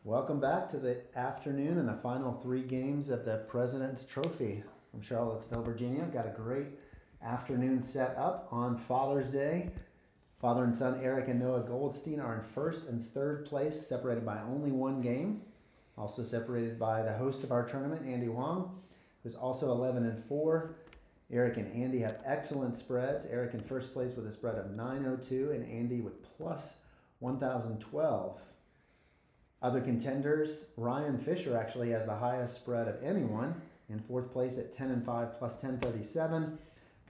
Welcome back to the afternoon and the final three games of the President's Trophy from Charlottesville, Virginia. Got a great afternoon set up on Father's Day. Father and son Eric and Noah Goldstein are in first and third place, separated by only one game. Also separated by the host of our tournament, Andy Wong, who's also 11-4. Eric and Andy have excellent spreads. Eric in first place with a spread of 902 and Andy with plus 1012. Other contenders, Ryan Fisher actually has the highest spread of anyone in fourth place at 10-5 plus 1037.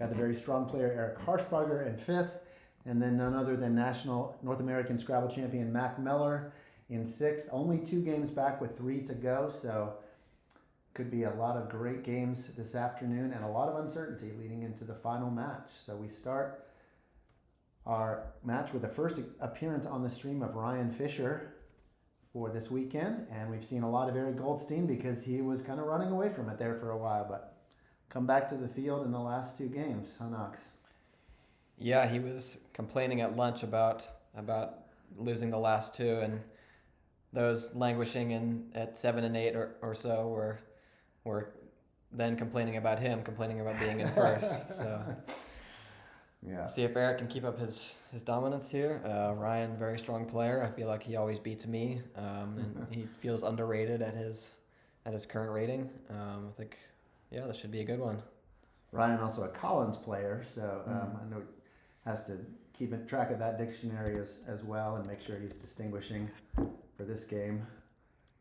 Got the very strong player Eric Harshbarger in fifth, and then none other than national North American Scrabble champion Mac Meler in sixth. Only 2 games back with 3 to go, so could be a lot of great games this afternoon and a lot of uncertainty leading into the final match. So we start our match with the first appearance on the stream of Ryan Fisher for this weekend, and we've seen a lot of Eric Goldstein because he was kind of running away from it there for a while, but come back to the field in the last 2 games. Huh, Knox? Yeah, he was complaining at lunch about losing the last 2, and those languishing in at 7 and 8 or so were then complaining about being in first. So yeah, see if Eric can keep up his dominance here. Ryan, very strong player. I feel like he always beats me, and he feels underrated at his current rating. I think, yeah, this should be a good one. Ryan also a Collins player, so I know has to keep track of that dictionary as well and make sure he's distinguishing for this game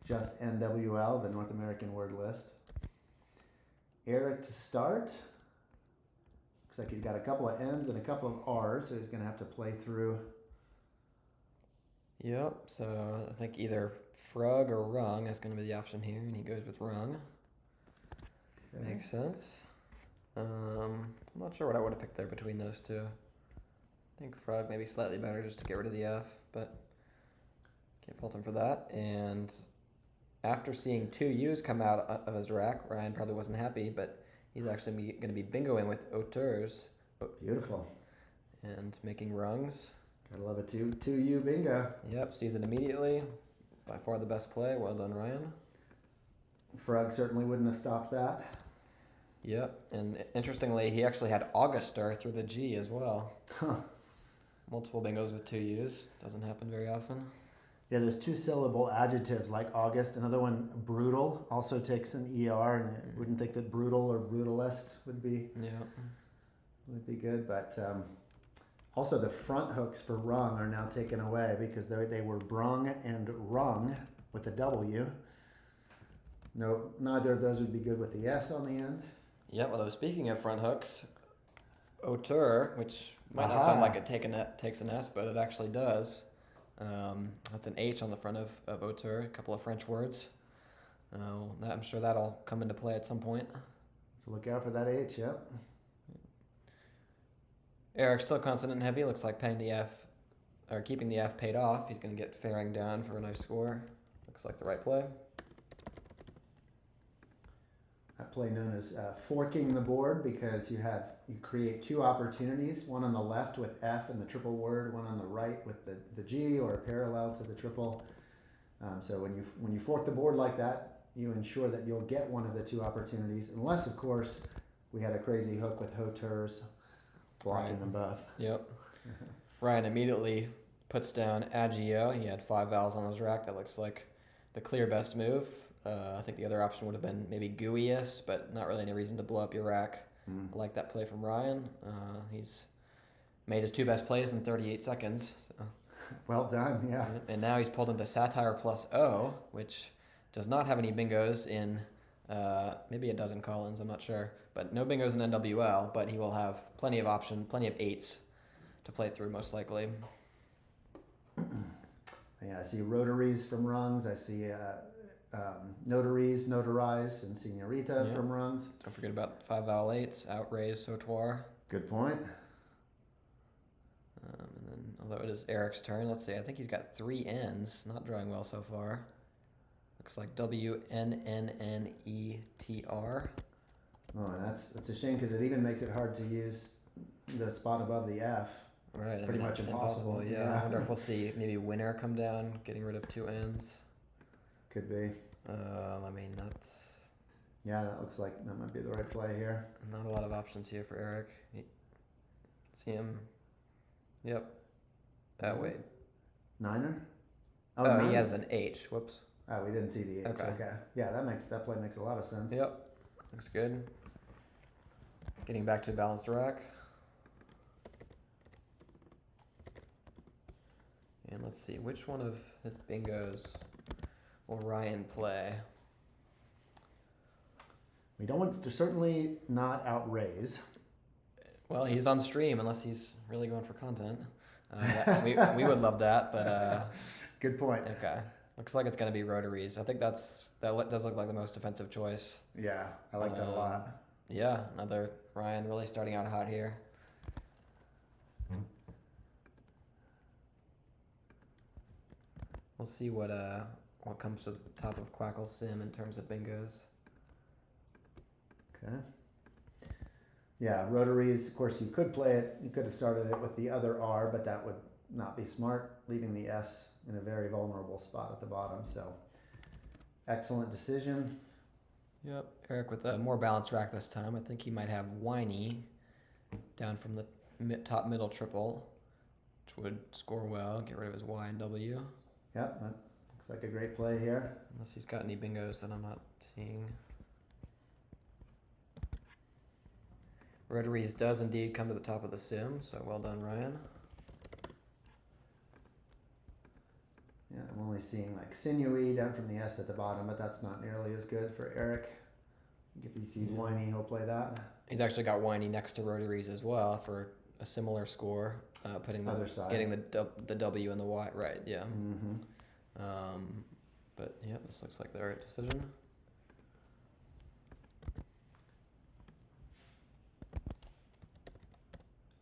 just NWL, the North American word list. Eric to start. Looks like he's got a couple of N's and a couple of R's, so he's going to have to play through. Yep, so I think either frug or rung is going to be the option here, and he goes with rung. Okay. Makes sense. I'm not sure what I would have picked there between those two. I think frug maybe slightly better just to get rid of the F, but can't fault him for that. And after seeing 2 U's come out of his rack, Ryan probably wasn't happy, but he's actually going to be bingoing with auteurs. Beautiful. And making rungs. Gotta love a 2U bingo. Yep, sees it immediately. By far the best play. Well done, Ryan. Frug certainly wouldn't have stopped that. Yep, and interestingly, he actually had Auguster through the G as well. Huh. Multiple bingos with 2 U's. Doesn't happen very often. Yeah, there's 2-syllable adjectives like August. Another one, brutal, also takes an ER, and I wouldn't think that brutal or brutalist would be good. But also the front hooks for rung are now taken away because they were brung and rung with a W. No, neither of those would be good with the S on the end. Yeah, although speaking of front hooks, auteur, which might not sound like it takes an S, but it actually does. That's an H on the front of auteur, a couple of French words. I'm sure that'll come into play at some point. So look out for that H, yep. Eric still consonant heavy, looks like paying the F, or keeping the F paid off. He's going to get fairing down for a nice score. Looks like the right play. That play known as forking the board because you create 2 opportunities, one on the left with F and the triple word, one on the right with the G or parallel to the triple. So when you fork the board like that, you ensure that you'll get one of the 2 opportunities, unless of course we had a crazy hook with hauteurs blocking them both. Yep. Ryan immediately puts down agio. He had 5 vowels on his rack. That looks like the clear best move. I think the other option would have been maybe gooeyest, but not really any reason to blow up your rack. I like that play from Ryan. He's made his 2 best plays in 38 seconds. So. Well done, yeah. And now he's pulled into satire plus O, which does not have any bingos in, maybe it does in Collins, I'm not sure. But no bingos in NWL, but he will have plenty of 8s to play through most likely. Yeah, I see rotaries from rungs. I see notaries, notarize, and senorita from rungs. Don't forget about 5 vowel 8s, outraise, sautoir. Good point. And then, although it is Eric's turn, let's see, I think he's got 3 N's, not drawing well so far. Looks like WNNNETR. Oh, and that's a shame because it even makes it hard to use the spot above the F. Right. Pretty much impossible. Yeah. I wonder if we'll see maybe winner come down, getting rid of 2 N's. Could be. I mean, that's Yeah, that looks like that might be the right play here. not a lot of options here for Eric. See him? Yep. Oh, wait. Niner? Oh, niner. he has an H. Whoops. Oh, we didn't see the H. Okay. Yeah, that play makes a lot of sense. Yep. Looks good. Getting back to a balanced rack. And let's see, which one of his bingos will Ryan play? We don't want to certainly not outraise. Well, he's on stream unless he's really going for content. We would love that, but Good point. okay. Looks like it's going to be rotaries. I think that does look like the most defensive choice. Yeah, I like that a lot. Yeah, another Ryan really starting out hot here. We'll see what comes to the top of Quackle's sim in terms of bingos. Okay. Yeah, rotaries, of course, you could play it. You could have started it with the other R, but that would not be smart, leaving the S in a very vulnerable spot at the bottom. So, excellent decision. Yep, Eric with a more balanced rack this time. I think he might have Whiny down from the top middle triple, which would score well, get rid of his Y and W. Yep, that looks like a great play here. Unless he's got any bingos that I'm not seeing. Rotaries does indeed come to the top of the sim, so well done, Ryan. Yeah, I'm only seeing like sinewy down from the S at the bottom, but that's not nearly as good for Eric. If he sees Whiny, he'll play that. He's actually got Whiny next to rotaries as well for a similar score, putting the Other side. getting the W and the Y right. Yeah. Mm-hmm. But yeah, this looks like the right decision.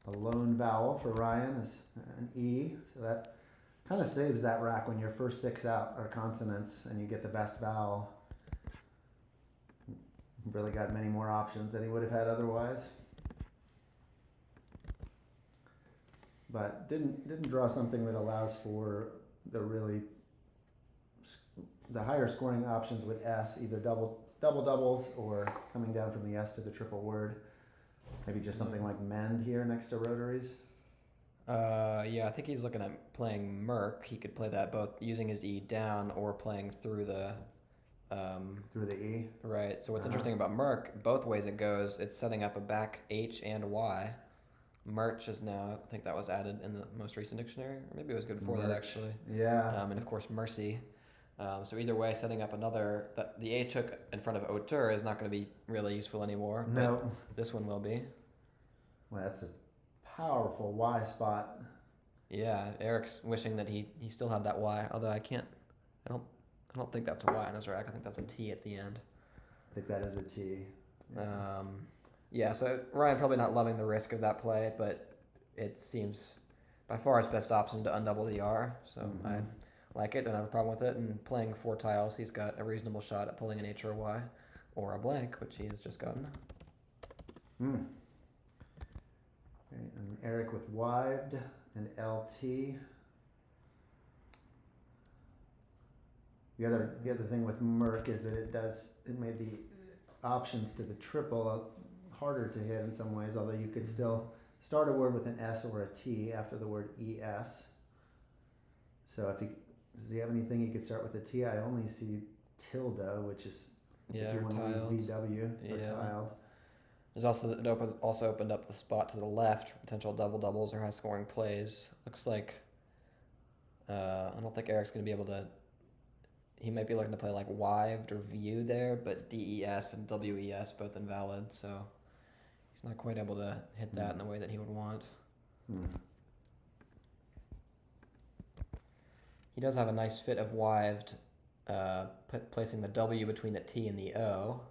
A lone vowel for Ryan is an E, so that kind of saves that rack when your first 6 out are consonants and you get the best vowel. You've really got many more options than he would have had otherwise. But didn't draw something that allows for the higher scoring options with S, either doubles or coming down from the S to the triple word. Maybe just something like mend here next to rotaries. Yeah, I think he's looking at playing Merc. He could play that both using his E down or playing through the E. Right. So what's interesting about Merc, both ways it goes, it's setting up a back H and Y. Merch is now, I think that was added in the most recent dictionary, or maybe it was good before that actually. Yeah. And of course mercy. So either way, setting up another, the H hook in front of auteur is not going to be really useful anymore. No. But this one will be. Well, that's a powerful Y spot. Yeah, Eric's wishing that he still had that Y, although I don't think that's a Y on his rack. I think that's a T at the end. I think that is a T. Yeah. Yeah, so Ryan probably not loving the risk of that play, but it seems by far his best option to undouble the R. So I like it, don't have a problem with it. And playing 4 tiles, he's got a reasonable shot at pulling an H or a Y, or a blank, which he has just gotten. Okay, and Eric with wived and LT. The other thing with Merc is that it made the options to the triple harder to hit in some ways, although you could still start a word with an S or a T after the word ES. So does he have anything he could start with a T? I only see tilde, which is if you want to leave VW or tiled. There's also opened up the spot to the left for potential doubles or high scoring plays. Looks like I don't think Eric's going to be able to. He might be looking to play like wived or view there, but DES and WES both invalid, so he's not quite able to hit that in the way that he would want. He does have a nice fit of wived, placing the W between the T and the O,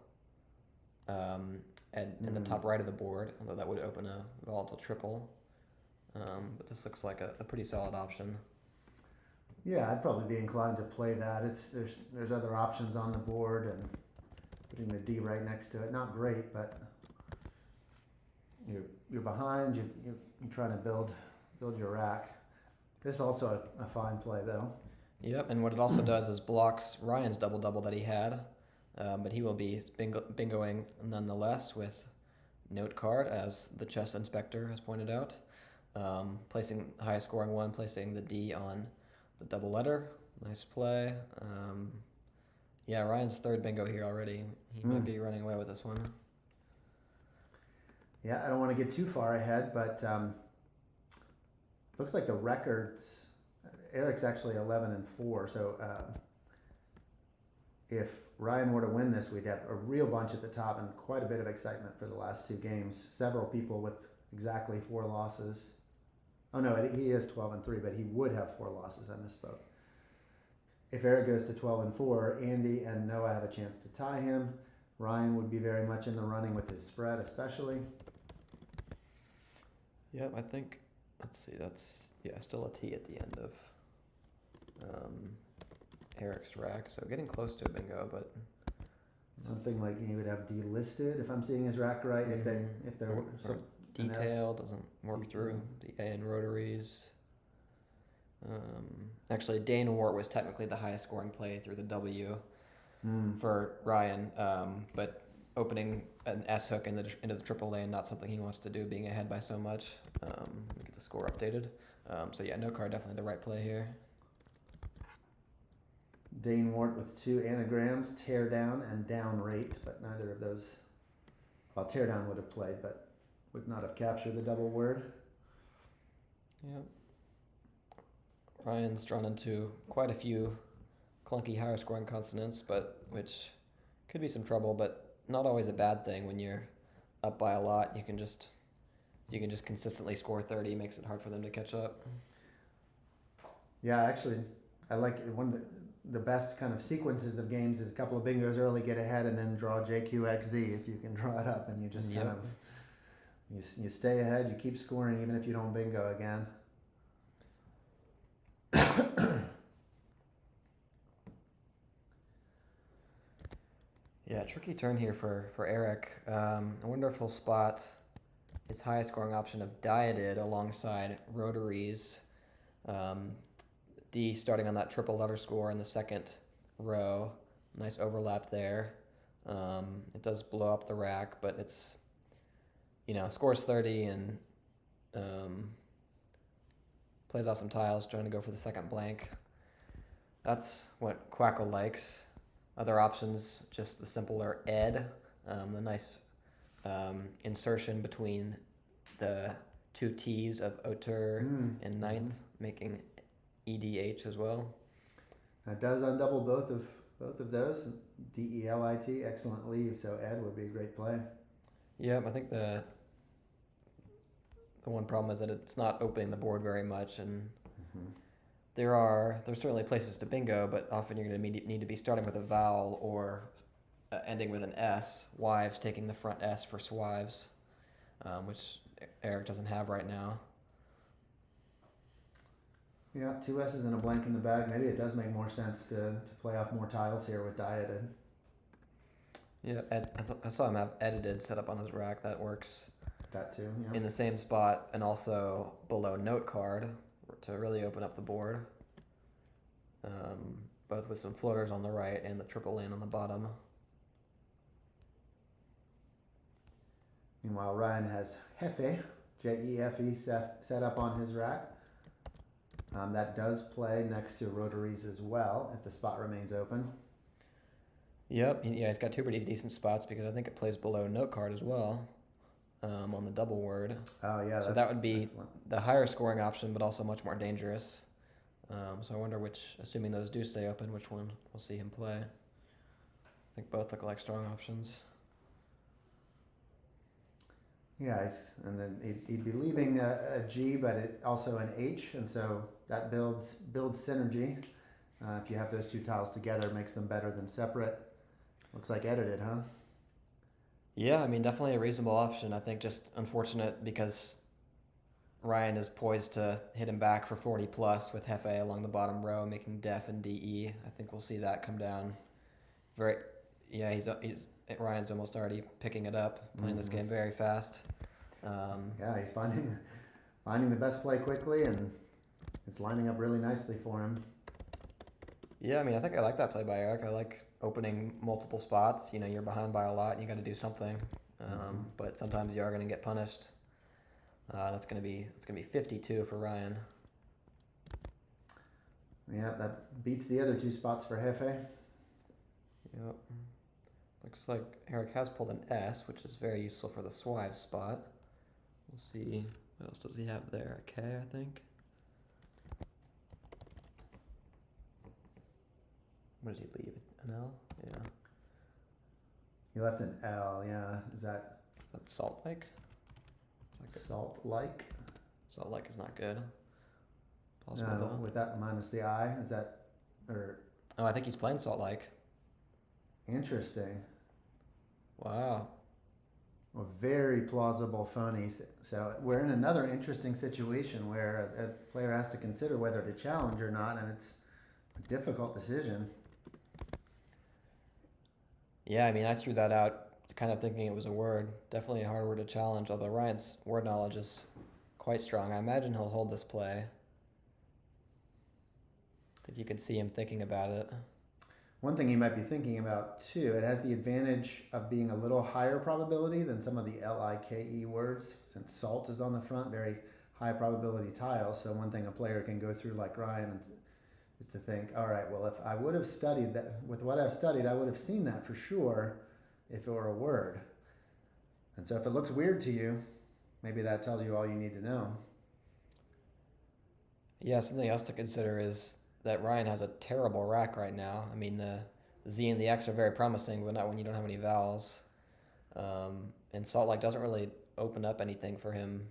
in the top right of the board, although that would open a volatile triple. But this looks like a pretty solid option. Yeah, I'd probably be inclined to play that. There's other options on the board, and putting the D right next to it, not great, but you're behind. You're trying to build your rack. This is also a fine play though. Yep, and what it also does is blocks Ryan's double-double that he had, but he will be bingoing nonetheless with note card, as the chess inspector has pointed out. Placing the highest scoring one, placing the D on the double letter. Nice play. Yeah, Ryan's third bingo here already. He might be running away with this one. Yeah, I don't want to get too far ahead, but looks like the records. Eric's actually 11-4, so if Ryan were to win this, we'd have a real bunch at the top and quite a bit of excitement for the last 2 games. Several people with exactly 4 losses. Oh no, he is 12-3, but he would have 4 losses. I misspoke. If Eric goes to 12-4, Andy and Noah have a chance to tie him. Ryan would be very much in the running with his spread, especially. Yep, I think. Let's see. That's still a T at the end of Eric's rack, so getting close to a bingo, but something like he would have delisted, if I'm seeing his rack right. If there were some detail doesn't work through the A and rotaries. Actually, Dane Wart was technically the highest scoring play through the W for Ryan, but opening an S hook into the triple lane, not something he wants to do, being ahead by so much. Get the score updated. So yeah, no card, definitely the right play here. Dane Wart with 2 anagrams, tear down and down rate, but neither of those, well, tear down would have played, but would not have captured the double word. Yep. Ryan's drawn into quite a few clunky higher scoring consonants, but which could be some trouble, but not always a bad thing. When you're up by a lot, you can just consistently score 30. Makes it hard for them to catch up. Yeah, actually, I like one of the best kind of sequences of games is a couple of bingos early, get ahead, and then draw JQXZ if you can draw it up, and you just kind of you stay ahead, you keep scoring even if you don't bingo again. Yeah, tricky turn here for Eric. I wonder if he'll spot his highest scoring option of dieted alongside rotaries. D starting on that triple letter score in the second row. Nice overlap there. It does blow up the rack, but it's, scores 30 and plays off some tiles, trying to go for the second blank. That's what Quackle likes. Other options, just the simpler ed, the nice insertion between the 2 T's of Auteur and ninth, making EDH as well. It does undouble both of those. DELIT, excellent leave, so ed would be a great play. Yeah, I think the one problem is that it's not opening the board very much, and there's certainly places to bingo, but often you're going to need to be starting with a vowel or ending with an S. Wives taking the front S for swives, which Eric doesn't have right now. Yeah, 2 S's and a blank in the bag. Maybe it does make more sense to play off more tiles here with dieted. Yeah, I saw him have edited set up on his rack. That works. That too, yeah. In the same spot and also below note card to really open up the board. Both with some floaters on the right and the triple lane on the bottom. Meanwhile, Ryan has Jefe, Jefe, set up on his rack. That does play next to rotaries as well if the spot remains open. Yep, yeah, he's got 2 pretty decent spots because I think it plays below note card as well on the double word. Oh, yeah. So that would be the higher scoring option, but also much more dangerous. So I wonder assuming those do stay open, which one we'll see him play. I think both look like strong options. Yeah, and then he'd be leaving a G, but also an H, and so that builds synergy. If you have those 2 tiles together, it makes them better than separate. Looks like edited, huh? Yeah, I mean, definitely a reasonable option. I think just unfortunate because Ryan is poised to hit him back for 40 plus with Jefe along the bottom row, making def and DE. I think we'll see that come down. Ryan's almost already picking it up, playing this game very fast. Yeah, he's finding the best play quickly, and it's lining up really nicely for him. Yeah, I mean, I think I like that play by Eric. I like opening multiple spots. You know, you're behind by a lot and you got to do something. But sometimes you are going to get punished. It's gonna be 52 for Ryan. Yeah, that beats the other two spots for Hefe. Yep. Looks like Eric has pulled an S, which is very useful for the Swive spot. We'll see. What else does he have there? A K, I think. What did he leave? An L? Yeah. He left an L, yeah. Is that Salt Lake? Salt Lake? Salt Lake is not good. Possible No, though. with that minus the I. Is that, or Oh, I think he's playing Salt Lake. interesting. Wow. A very plausible phony. So we're in another interesting situation where a player has to consider whether to challenge or not, and it's a difficult decision. Yeah, I mean, I threw that out kind of thinking it was a word. Definitely a hard word to challenge, although Ryan's word knowledge is quite strong. I imagine he'll hold this play. I think you can see him thinking about it. One thing he might be thinking about too, it has the advantage of being a little higher probability than some of the L-I-K-E words, since salt is on the front, very high probability tile. So one thing a player can go through like Ryan is to think, all right, well, if I would have studied that, with what I've studied, I would have seen that for sure if it were a word. And so if it looks weird to you, maybe that tells you all you need to know. Yeah, something else to consider is that Ryan has a terrible rack right now. I mean, the Z and the X are very promising, but not when you don't have any vowels. And Salt Lake doesn't really open up anything for him.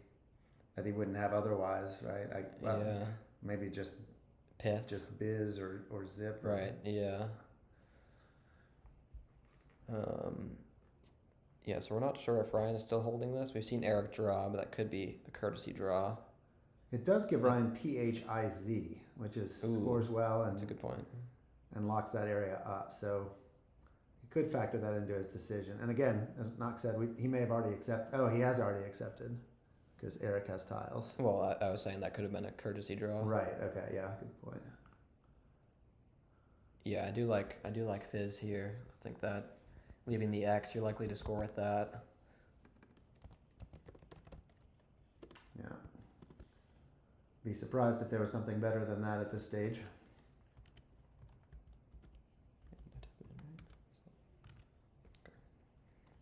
That he wouldn't have otherwise, right? Yeah. Maybe just Pith. just biz or zip. Right, yeah. Yeah, so we're not sure if Ryan is still holding this. We've seen Eric draw, but that could be a courtesy draw. It does give Ryan PHIZ, which is scores well and That's a good point. and locks that area up. So he could factor that into his decision. And again, as Knox said, he may have already accepted. Oh, he has already accepted because Eric has tiles. Well, I was saying that could have been a courtesy draw. Right. Okay. Yeah. Good point. Yeah, I do like Fizz here. I think that leaving the X, you're likely to score with that. Yeah. Be surprised if there was something better than that at this stage.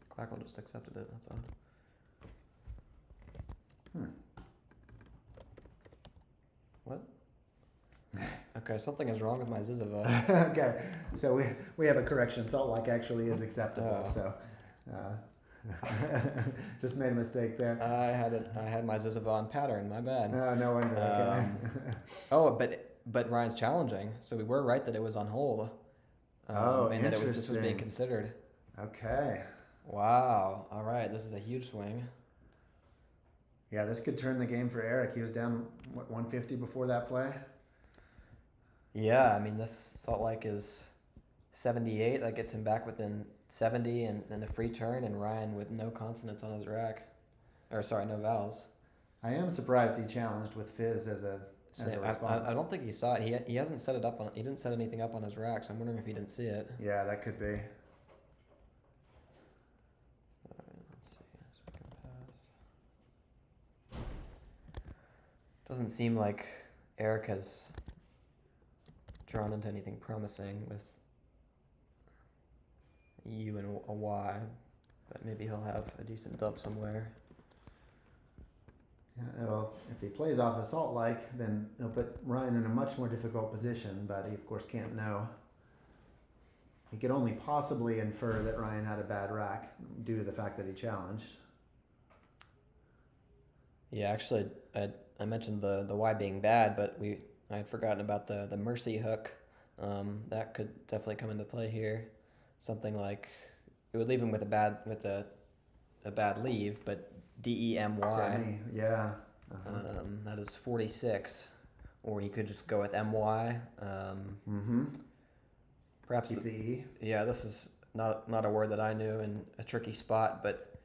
Quackle just accepted it. That's odd. What? Okay, something is wrong with my Zizava. Okay, so we have a correction. Salt Lake actually is acceptable. So just made a mistake there. I had my Zizava on pattern. My bad. No wonder. Okay. Oh, but Ryan's challenging, so we were right that it was on hold. And that this was being considered. Okay. Wow. All right. This is a huge swing. Yeah, this could turn the game for Eric. He was down, 150 before that play? Yeah, I mean, this Salt Lake is 78. That gets him back within 70 and a free turn, and Ryan with no consonants on his rack. No vowels. I am surprised he challenged with Fizz as a response. I don't think he saw it. He hasn't set it up he didn't set anything up on his rack, so I'm wondering if he didn't see it. Yeah, that could be. Let's see. Second pass. Doesn't seem like Eric has drawn into anything promising with U and a Y, but maybe he'll have a decent dub somewhere. Yeah, well, if he plays off a Salt Lake, then he'll put Ryan in a much more difficult position, but he of course can't know. He could only possibly infer that Ryan had a bad rack due to the fact that he challenged. Yeah, actually, I mentioned the Y being bad, but I had forgotten about the mercy hook. That could definitely come into play here. Something like it would leave him with a bad leave, but DEMY. Demi, yeah. Uh-huh. That is 46, or he could just go with MY. Perhaps keep the E. Yeah, this is not a word that I knew in a tricky spot, but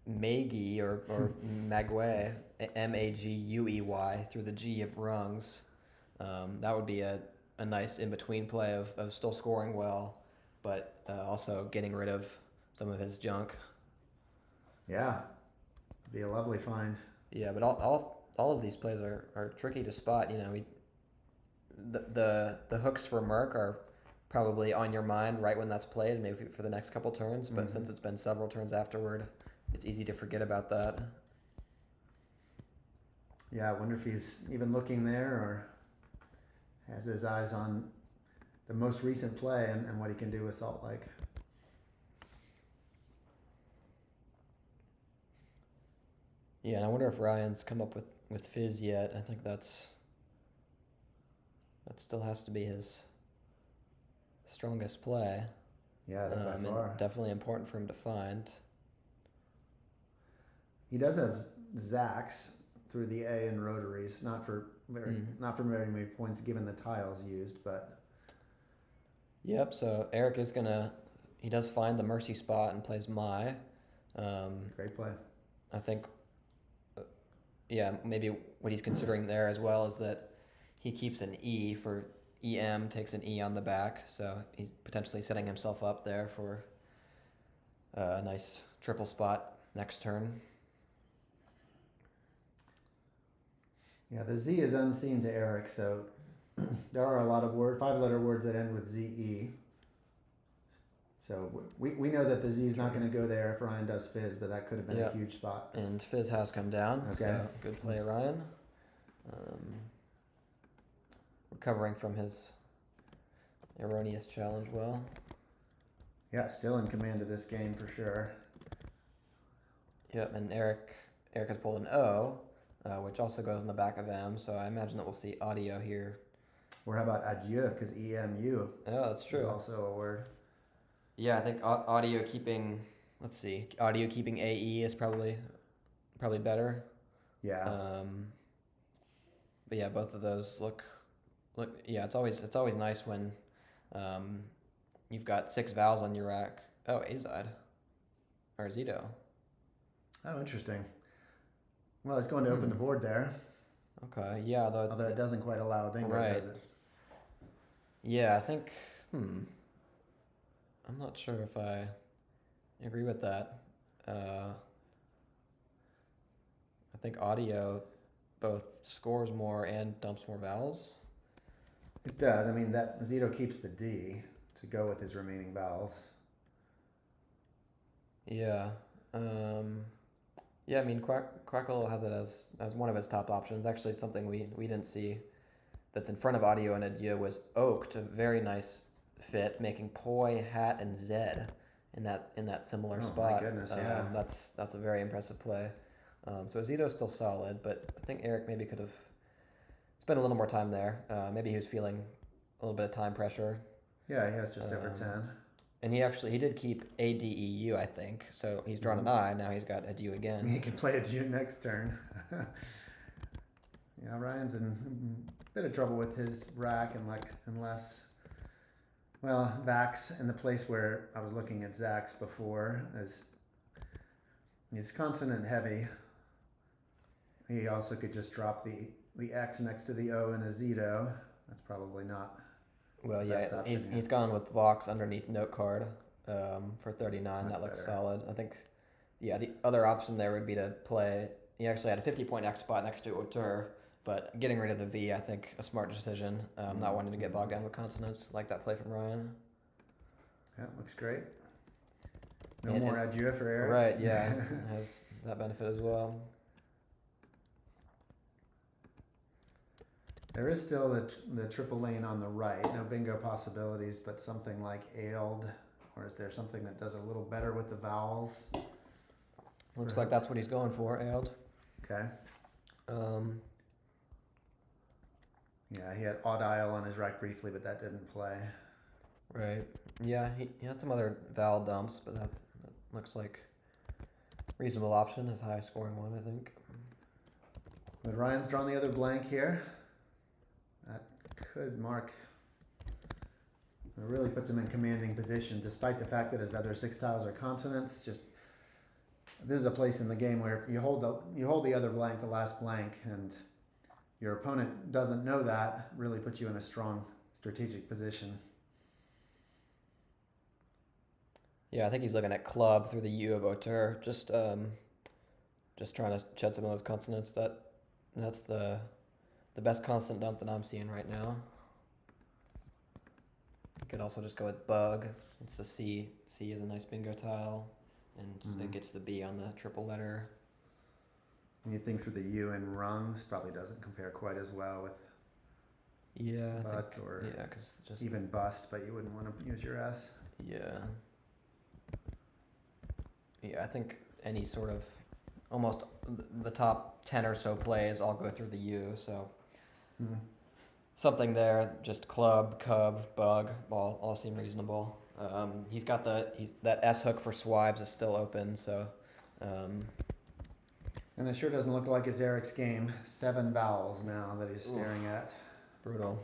Magui or Magway, MAGUEY through the G of rungs. That would be a a nice in-between play of still scoring well, but also getting rid of some of his junk. Yeah, be a lovely find. Yeah, but all of these plays are tricky to spot. You know, the hooks for Merc are probably on your mind right when that's played, maybe for the next couple turns. But since it's been several turns afterward, it's easy to forget about that. Yeah, I wonder if he's even looking there or has his eyes on the most recent play and what he can do with Salt Lake. Yeah, and I wonder if Ryan's come up with Fizz yet. I think that still has to be his strongest play. Yeah, by far. And definitely important for him to find. He does have Zax through the A and rotaries, not for very many points given the tiles used, but. Yep. So Eric is he does find the mercy spot and plays Mai. Great play. I think. Yeah, maybe what he's considering there as well is that he keeps an E for EM, takes an E on the back, so he's potentially setting himself up there for a nice triple spot next turn. Yeah, the Z is unseen to Eric, so there are a lot of 5-letter words that end with ZE. So we know that the Z is not going to go there if Ryan does Fizz, but that could have been a huge spot. And Fizz has come down, so good play, Ryan. Recovering from his erroneous challenge well. Yeah, still in command of this game for sure. Yep, and Eric has pulled an O, which also goes in the back of M, so I imagine that we'll see audio here. Or how about adieu, because EMU that's true. is also a word. Yeah, I think audio keeping AE is probably better. Yeah. But yeah, both of those look. Yeah, it's always nice when you've got 6 vowels on your rack. Oh, Azide or Zito. Oh, interesting. Well, it's going to open the board there. Okay, yeah. Although it doesn't quite allow a bingo, does it? Yeah, I think. I'm not sure if I agree with that. I think audio both scores more and dumps more vowels. It does. I mean, that Zito keeps the D to go with his remaining vowels. Yeah. Yeah, I mean, Quackle has it as one of his top options. Actually, something we didn't see that's in front of audio and adieu was Oaked, a very nice fit, making Poi, Hat, and Zed in that similar spot. Oh my goodness, yeah. That's a very impressive play. So Zito's still solid, but I think Eric maybe could have spent a little more time there. Maybe he was feeling a little bit of time pressure. Yeah, he has just over 10. And he did keep ADEU, I think. So he's drawn an I, now he's got adieu again. He can play adieu next turn. Yeah, Ryan's in a bit of trouble with his rack unless... Well, Vax in the place where I was looking at Zax before he's consonant heavy. He also could just drop the X next to the O in a Zito. That's probably not. Well, yeah, he's gone with Vox underneath note card for 39. That looks solid. I think, yeah, the other option there would be to play. He actually had a 50-point X spot next to Auteur. But getting rid of the V, I think, a smart decision. Not wanting to get bogged down with consonants. Like that play from Ryan. Yeah, looks great. No more adieu for Eric. Right, yeah. Has that benefit as well. There is still the triple lane on the right. No bingo possibilities, but something like ailed. Or is there something that does a little better with the vowels? Looks like that's what he's going for, ailed. Okay. Yeah, he had odd isle on his rack briefly, but that didn't play. Right. Yeah, he had some other vowel dumps, but that looks like a reasonable option, his highest scoring one, I think. But Ryan's drawn the other blank here. That could mark... It really puts him in commanding position, despite the fact that his other 6 tiles are consonants. Just this is a place in the game where if you hold the other blank, the last blank, and your opponent doesn't know that, really puts you in a strong strategic position. Yeah, I think he's looking at club through the U of auteur. Just trying to shed some of those consonants. That's the best consonant dump that I'm seeing right now. You could also just go with bug. It's the C. C is a nice bingo tile, and it gets the B on the triple letter. And you think through the U in rungs probably doesn't compare quite as well with Yeah, but or because just even bust, but you wouldn't want to use your S. yeah. Yeah, I think any sort of almost the top 10 or so plays all go through the U, so something there, just club, cub, bug, all seem reasonable. He's got that S hook for swives is still open, so. And it sure doesn't look like it's Eric's game. 7 vowels now that he's staring at. Brutal.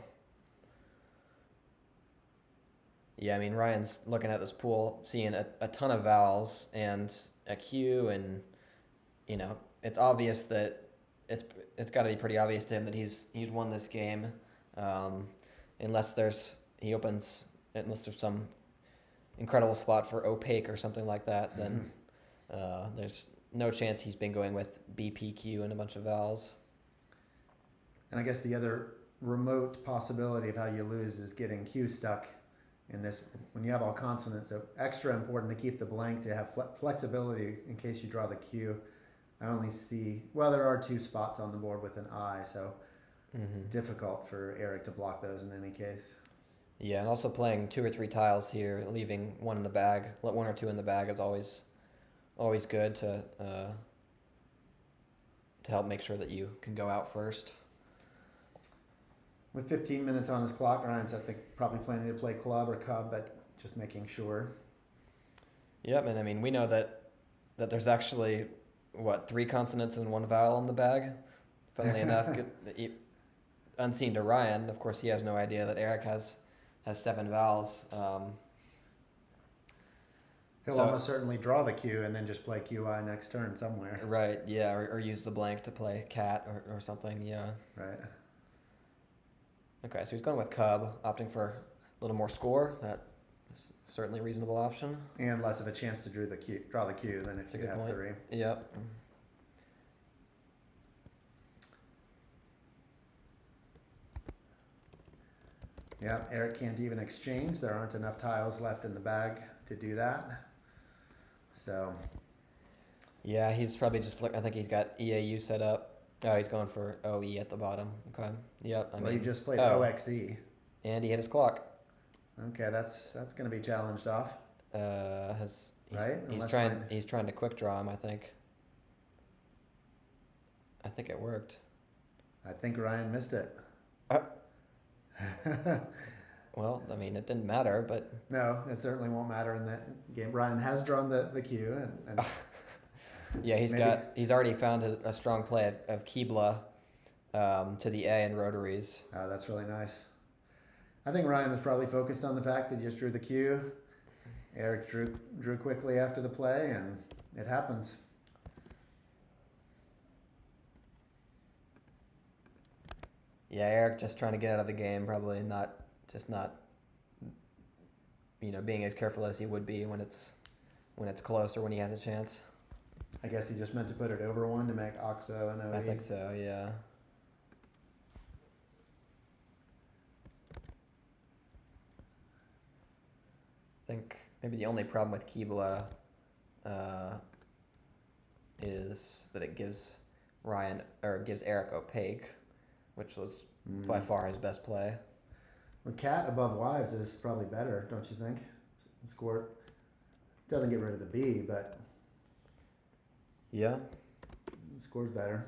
Yeah, I mean, Ryan's looking at this pool, seeing a ton of vowels and a Q, and, you know, it's obvious that it's got to be pretty obvious to him that he's won this game, unless there's some incredible spot for opaque or something like that, then there's no chance he's been going with BPQ and a bunch of vowels. And I guess the other remote possibility of how you lose is getting Q stuck in this when you have all consonants. So extra important to keep the blank to have flexibility in case you draw the Q. I only see, well, there are 2 spots on the board with an I, so difficult for Eric to block those in any case. Yeah, and also playing 2 or 3 tiles here, leaving one in the bag, 1 or 2 in the bag is always good to help make sure that you can go out first. With 15 minutes on his clock, Ryan's, I think, probably planning to play club or cub, but just making sure. Yep, and I mean, we know that there's actually, 3 consonants and 1 vowel in the bag? Funnily enough, unseen to Ryan, of course, he has no idea that Eric has 7 vowels. He'll almost certainly draw the Q and then just play QI next turn somewhere. Right, yeah, or use the blank to play cat or something, yeah. Right. Okay, so he's going with cub, opting for a little more score. That is certainly a reasonable option. And less of a chance to draw the Q than if you have point. 3. Yep. Yeah, Eric can't even exchange. There aren't enough tiles left in the bag to do that. So. Yeah, he's probably just I think he's got EAU set up. Oh, he's going for OE at the bottom. Okay. Yep. He just played OXE. And he hit his clock. Okay, that's going to be challenged off. He's trying to quick draw him, I think. I think it worked. I think Ryan missed it. Well, I mean, it didn't matter, but... No, it certainly won't matter in that game. Ryan has drawn the Q. And yeah, he's already found a strong play of Kibla to the A in rotaries. Oh, that's really nice. I think Ryan was probably focused on the fact that he just drew the Q. Eric drew quickly after the play, and it happens. Yeah, Eric just trying to get out of the game, probably not being as careful as he would be when it's close or when he has a chance. I guess he just meant to put it over 1 to make OXO and OE. I think so, yeah. I think maybe the only problem with Kibla is that it gives Eric opaque, which was by far his best play. Well, cat above wives is probably better, don't you think? Score doesn't get rid of the B, but yeah, score's better.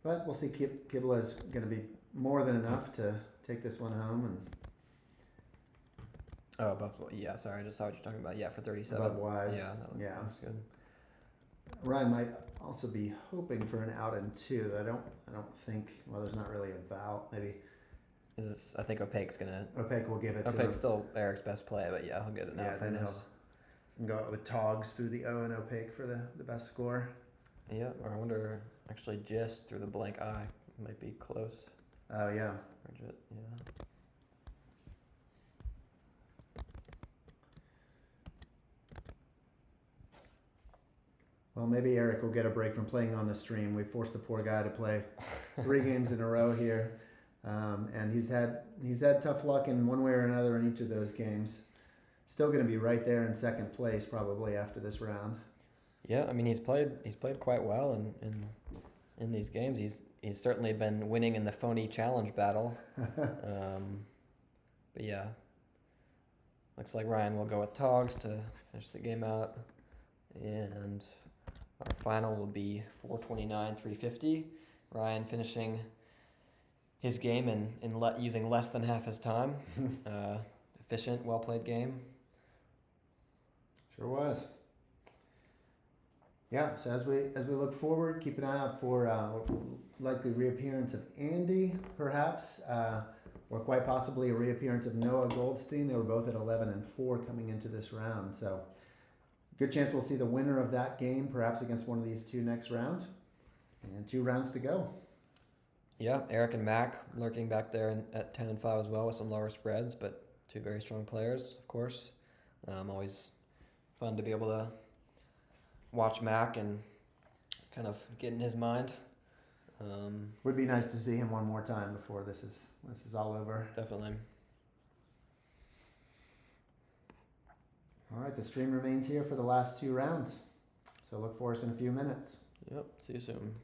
But we'll see. Kibla is going to be more than enough to take this one home. And above, yeah. Sorry, I just saw what you're talking about. Yeah, for 37. Above wives. Yeah, that looks good. Ryan might also be hoping for an out in 2. I don't think. Well, there's not really a vowel. Maybe. I think opaque's gonna. Opaque will give it. Opaque's still Eric's best play, but yeah, he'll get it now. Yeah, then he'll go with togs through the O and opaque for the best score. Yeah, or I wonder actually just through the blank I might be close. Oh yeah. Or just, yeah. Well, maybe Eric will get a break from playing on the stream. We forced the poor guy to play 3 games in a row here, and he's had tough luck in one way or another in each of those games. Still going to be right there in second place probably after this round. Yeah, I mean he's played quite well in these games. He's certainly been winning in the phony challenge battle. But yeah, looks like Ryan will go with Togs to finish the game out, and our final will be 429-350. Ryan finishing his game in using less than half his time. Efficient, well played game. Sure was. Yeah, so as we look forward, keep an eye out for likely reappearance of Andy, perhaps, or quite possibly a reappearance of Noah Goldstein. They were both at 11-4 coming into this round, so good chance we'll see the winner of that game, perhaps against one of these 2 next round, and 2 rounds to go. Yeah, Eric and Mac lurking back there at 10-5 as well with some lower spreads, but 2 very strong players, of course. Always fun to be able to watch Mac and kind of get in his mind. Would be nice to see him one more time before this is all over. Definitely. All right, the stream remains here for the last 2 rounds, so look for us in a few minutes. Yep, see you soon.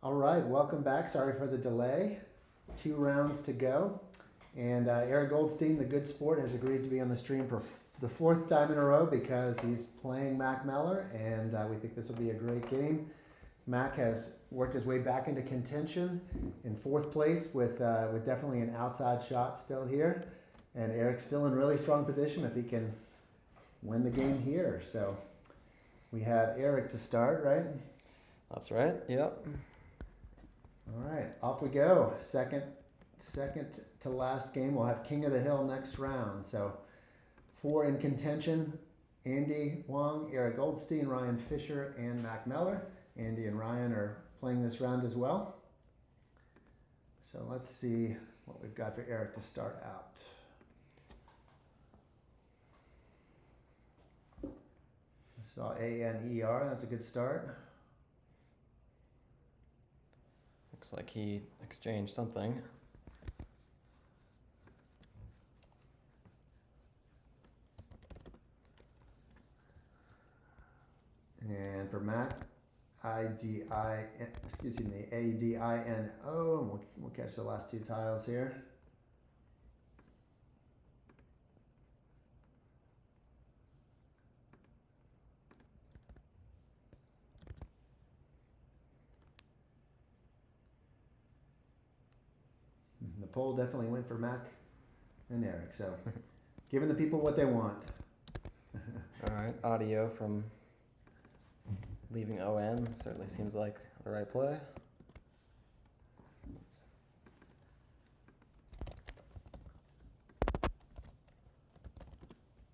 All right, welcome back. Sorry for the delay. 2 rounds to go. And Eric Goldstein, the good sport, has agreed to be on the stream for the 4th time in a row because he's playing Mac Meler, and we think this will be a great game. Mac has worked his way back into contention in 4th place with definitely an outside shot still here. And Eric's still in really strong position if he can win the game here. So we have Eric to start, right? That's right. Yep. All right, off we go. Second to last game. We'll have King of the Hill next round. So 4 in contention: Andy Wong, Eric Goldstein, Ryan Fisher, and Mac Meler. Andy and Ryan are playing this round as well. So let's see what we've got for Eric to start out. I saw ANER. That's a good start. Looks like he exchanged something. And for Matt, ADINO, and we'll catch the last 2 tiles here. The poll definitely went for Mac and Eric, so giving the people what they want. All right, audio from leaving ON certainly seems like the right play.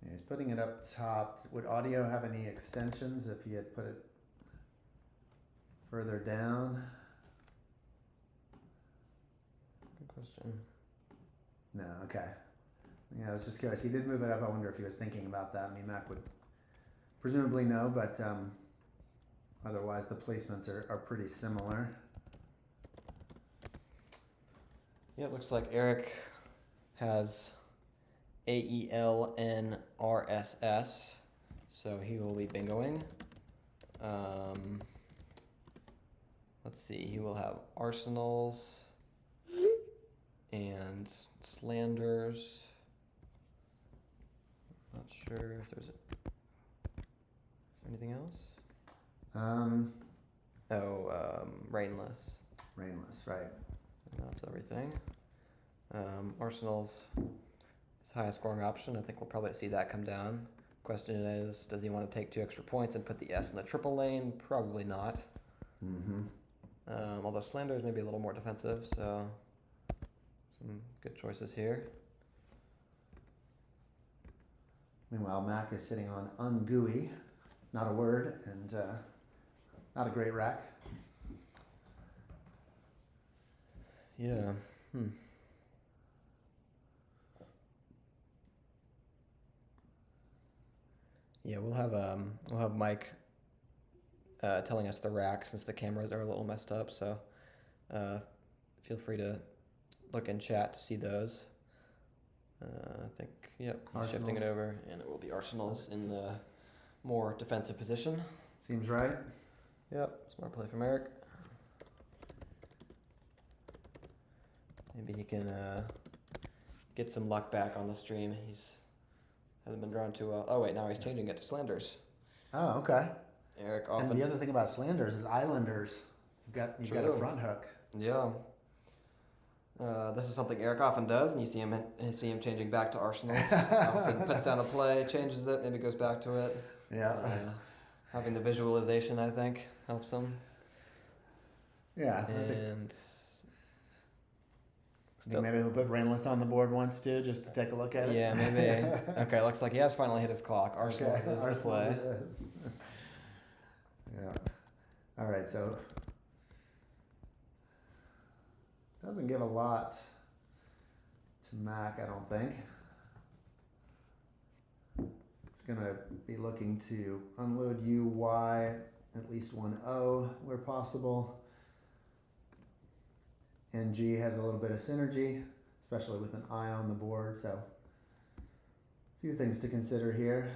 Yeah, he's putting it up top. Would audio have any extensions if he had put it further down? Good question. No, okay. Yeah, I was just curious. He did move it up. I wonder if he was thinking about that. I mean, Mac would presumably know, but otherwise the placements are pretty similar. Yeah, it looks like Eric has AELNRSS, so he will be bingoing. Let's see, he will have arsenals and slanders. Not sure if there's anything else. Rainless. Rainless, right. That's everything. Arsenal's his highest scoring option. I think we'll probably see that come down. Question is, does he want to take 2 extra points and put the S in the triple lane? Probably not. Mm-hmm. Although Slanders may be a little more defensive, so some good choices here. Meanwhile, Mac is sitting on ungooey, not a word, and not a great rack. Yeah. Yeah, we'll have Mike telling us the rack since the cameras are a little messed up. So feel free to look in chat to see those. I think he's shifting it over, and it will be Arsenals in the more defensive position. Seems right. Yep, smart play from Eric. Maybe he can get some luck back on the stream. Hasn't been drawn too well. Oh wait, now he's changing it to Slanders. Oh, okay. Eric often. And the other thing about Slanders is Islanders. You've got a front hook. Yeah. This is something Eric often does, and you see him changing back to Arsenals. Often puts down a play, changes it, maybe goes back to it. Yeah. Having the visualization, I think, helps him. Yeah. And I think maybe he'll put Rainless on the board once too, just to take a look at it. Yeah, maybe. Okay, looks like he has finally hit his clock. Arsenal is the play. It is. Yeah. All right, so doesn't give a lot to Mac, I don't think. It's gonna be looking to unload UY, at least 1 O where possible. NG has a little bit of synergy, especially with an I on the board, so a few things to consider here.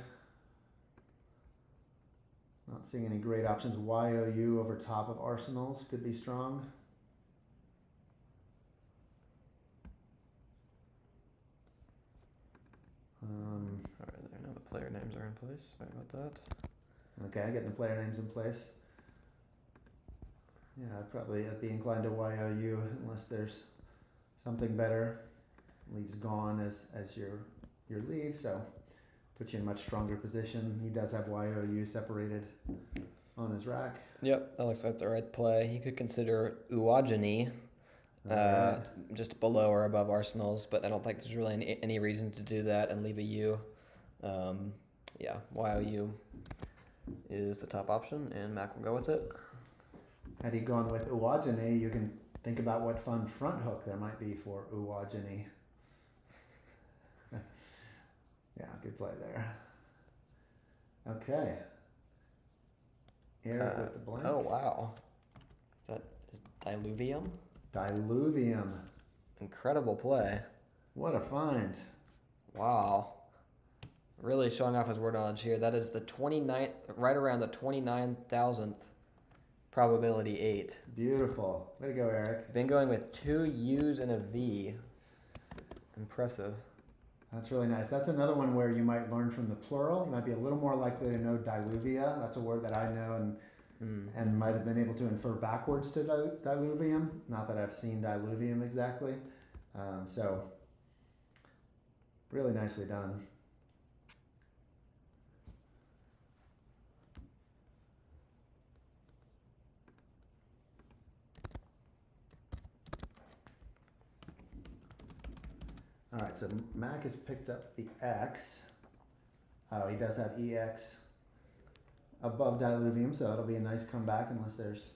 Not seeing any great options. YOU over top of Arsenals could be strong. All right, there. Now the player names are in place. Sorry about that. Okay, getting the player names in place. Yeah, I'd be inclined to YOU unless there's something better. Leaves gone as your leave, so puts you in a much stronger position. He does have YOU separated on his rack. Yep, that looks like the right play. He could consider Uwajini, Right. just below or above Arsenal's, but I don't think there's really any reason to do that and leave a U. Yeah, YOU is the top option, and Mac will go with it. Had he gone with Uwajini, you can think about what fun front hook there might be for Uwajini. Yeah, good play there. Okay. Eric with the blank. Oh, wow. Is Diluvium? Diluvium. Incredible play. What a find. Wow. Really showing off his word knowledge here. That is the 29th, right around the 29,000th probability 8. Beautiful. Way to go, Eric. Been going with 2 U's and a V. Impressive. That's really nice. That's another one where you might learn from the plural. You might be a little more likely to know diluvia. That's a word that I know and might have been able to infer backwards to diluvium. Not that I've seen diluvium exactly. So, really nicely done. All right, so Mac has picked up the X. Oh, he does have EX above diluvium, so it'll be a nice comeback unless there's...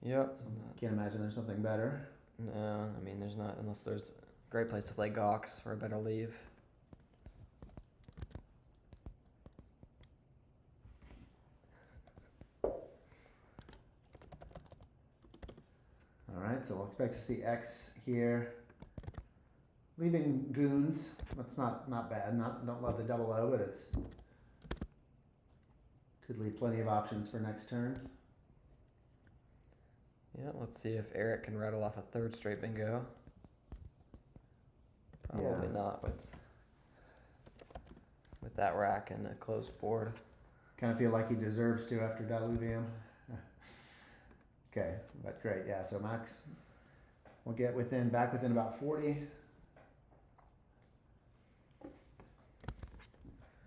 Yep. Can't imagine there's something better. No, I mean, there's not, unless there's a great place to play Gawks for a better leave. All right, so we'll expect to see X here. Leaving goons, that's not bad. Don't love the double O, but it's could leave plenty of options for next turn. Yeah, let's see if Eric can rattle off a third straight bingo. Probably not with that rack and a closed board. Kind of feel like he deserves to after diluvium. Okay, but great, yeah. So Max will get back within about 40.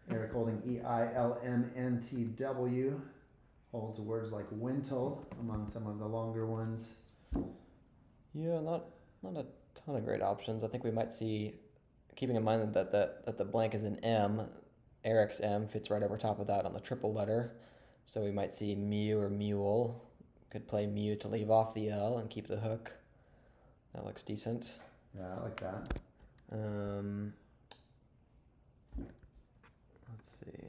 Eric holding EILMNTW, holds words like wintle among some of the longer ones. Yeah, not a ton of great options. I think we might see, keeping in mind that the blank is an M, Eric's M fits right over top of that on the triple letter. So we might see Mew or Mule. Could play Mew to leave off the L and keep the hook. That looks decent. Yeah, I like that. Let's see.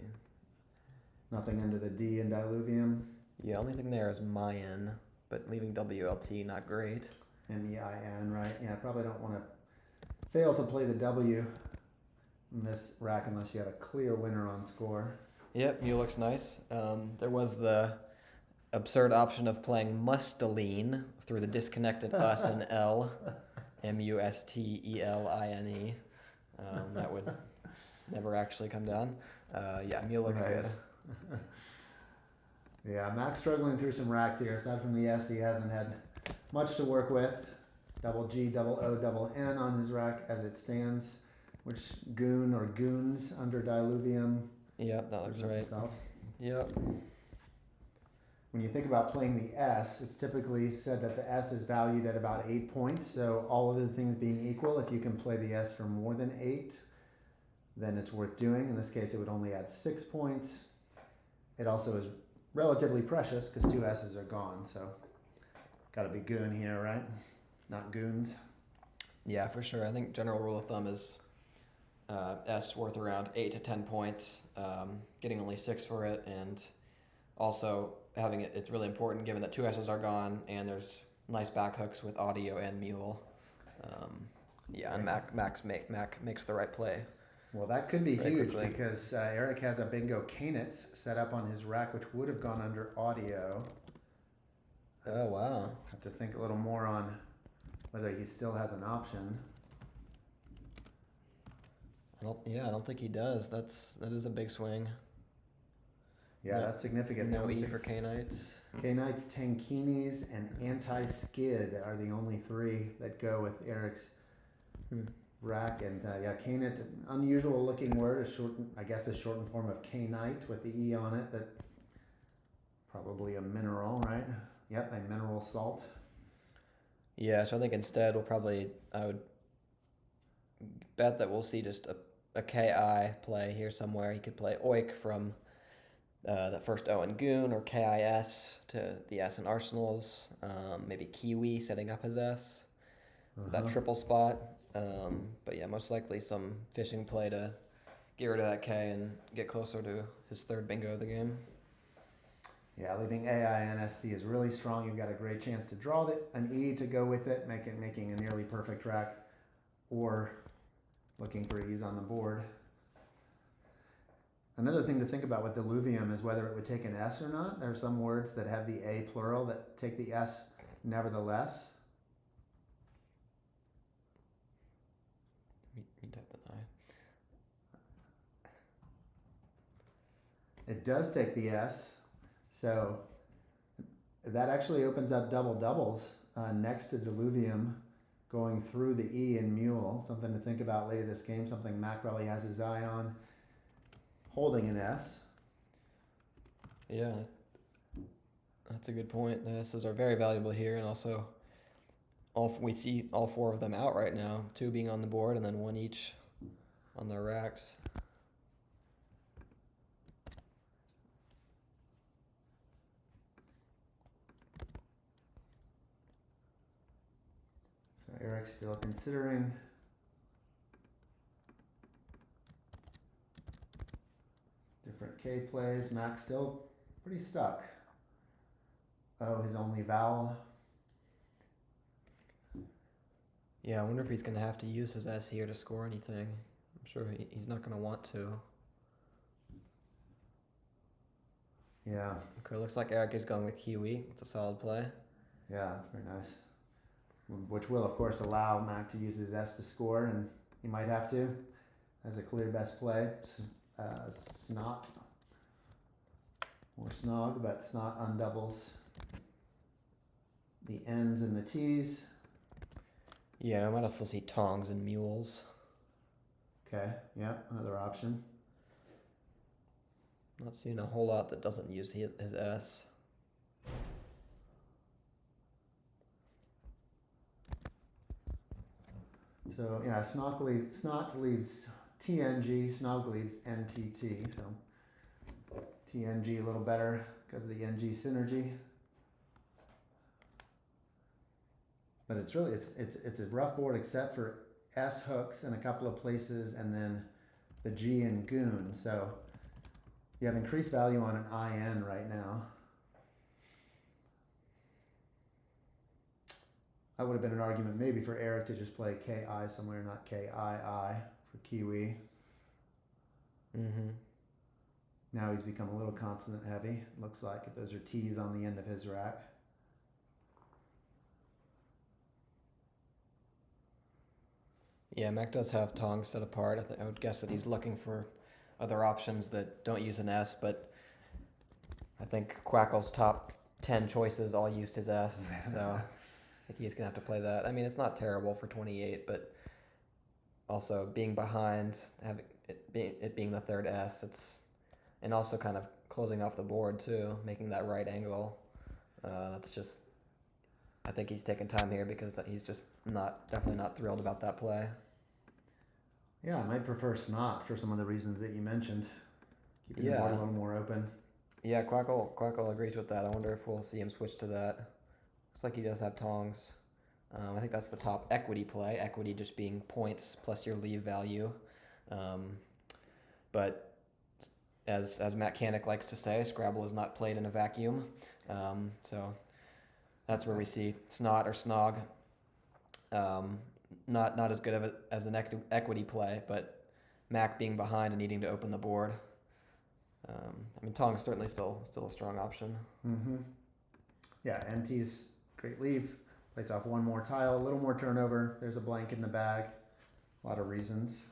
Nothing under the D in diluvium. Yeah, only thing there is Mayan, but leaving WLT not great. MEIN, right? Yeah, probably don't want to fail to play the W in this rack unless you have a clear winner on score. Yep, Mew looks nice. There was the absurd option of playing Musteline through the disconnected us and L, MUSTELINE. That would never actually come down. Yeah, Mew looks good. Yeah, Matt's struggling through some racks here. Aside from the S, he hasn't had much to work with. Double G, double O, double N on his rack as it stands. Which goon or goons under diluvium? Yep, that looks right. Yep. When you think about playing the S, it's typically said that the S is valued at about 8 points. So all of the things being equal, if you can play the S for more than 8, then it's worth doing. In this case, it would only add 6 points. It also is relatively precious because 2 S's are gone. So got to be goon here, right? Not goons. Yeah, for sure. I think general rule of thumb is S worth around 8 to 10 points, getting only 6 for it, and also having it's really important given that 2 S's are gone and there's nice back hooks with audio and mule. Yeah, and Mac makes the right play. Well, that could be very huge quickly. because Eric has a bingo canets set up on his rack, which would have gone under audio. Oh, wow. Have to think a little more on whether he still has an option. I don't think he does. That is a big swing. Yeah, that's significant. No E for K-Knights. K-Knights, Tankinis, and Anti-Skid are the only three that go with Eric's rack. And yeah, K-Knight, unusual looking word, I guess a shortened form of K-Knight with the E on it. That probably a mineral, right? Yep, a mineral salt. Yeah, so I think instead I would bet that we'll see just a KI play here somewhere. He could play Oik from the first O in Goon, or KIS to the S in Arsenals. Maybe Kiwi setting up his S. That triple spot. But yeah, most likely some fishing play to get rid of that K and get closer to his third bingo of the game. Yeah, leaving AI and ST is really strong. You've got a great chance to draw an E to go with it, making a nearly perfect rack, or looking for E's on the board. Another thing to think about with diluvium is whether it would take an S or not. There are some words that have the A plural that take the S nevertheless. You type the I. It does take the S, so that actually opens up double doubles next to diluvium, going through the E in mule. Something to think about later this game, something Mac probably has his eye on. Holding an S. Yeah, that's a good point. The S's are very valuable here, and also we see all four of them out right now. 2 being on the board, and then 1 each on their racks. So Eric's still considering. Different K plays. Mac's still pretty stuck. Oh, his only vowel. Yeah, I wonder if he's going to have to use his S here to score anything. I'm sure he's not going to want to. Yeah. Okay, looks like Eric is going with Kiwi. It's a solid play. Yeah, that's very nice. Which will, of course, allow Mac to use his S to score, and he might have to, as a clear best play. Snot or snog, but snot undoubles the N's and the T's. Yeah, I might also see tongs and mules. Okay, yeah, another option. Not seeing a whole lot that doesn't use his S. So yeah, snot leaves TNG, snog leaves NTT. So TNG a little better because of the NG synergy. But it's really it's a rough board except for S hooks in a couple of places, and then the G in Goon. So you have increased value on an IN right now. That would have been an argument maybe for Eric to just play KI somewhere, not KII for Kiwi. Mm-hmm. Now he's become a little consonant heavy, looks like, if those are T's on the end of his rack. Yeah, Mac does have tongs set apart. I would guess that he's looking for other options that don't use an S, but I think Quackle's top 10 choices all used his S, so I think he's going to have to play that. I mean, it's not terrible for 28, but also being behind, having it being the third S, and also kind of closing off the board too, making that right angle. That's just, I think he's taking time here because he's just definitely not thrilled about that play. Yeah, I might prefer snot for some of the reasons that you mentioned. Keeping the board a little more open. Yeah, Quackle agrees with that. I wonder if we'll see him switch to that. Looks like he does have tongs. I think that's the top equity play. Equity just being points plus your leave value. But as Matt Canick likes to say, Scrabble is not played in a vacuum. So that's where we see snot or snog. Not as good of as an equity play, but Mac being behind and needing to open the board. I mean, Tong's certainly still a strong option. Mm-hmm. Yeah, NT's great leave. Plays off one more tile, a little more turnover. There's a blank in the bag. A lot of reasons.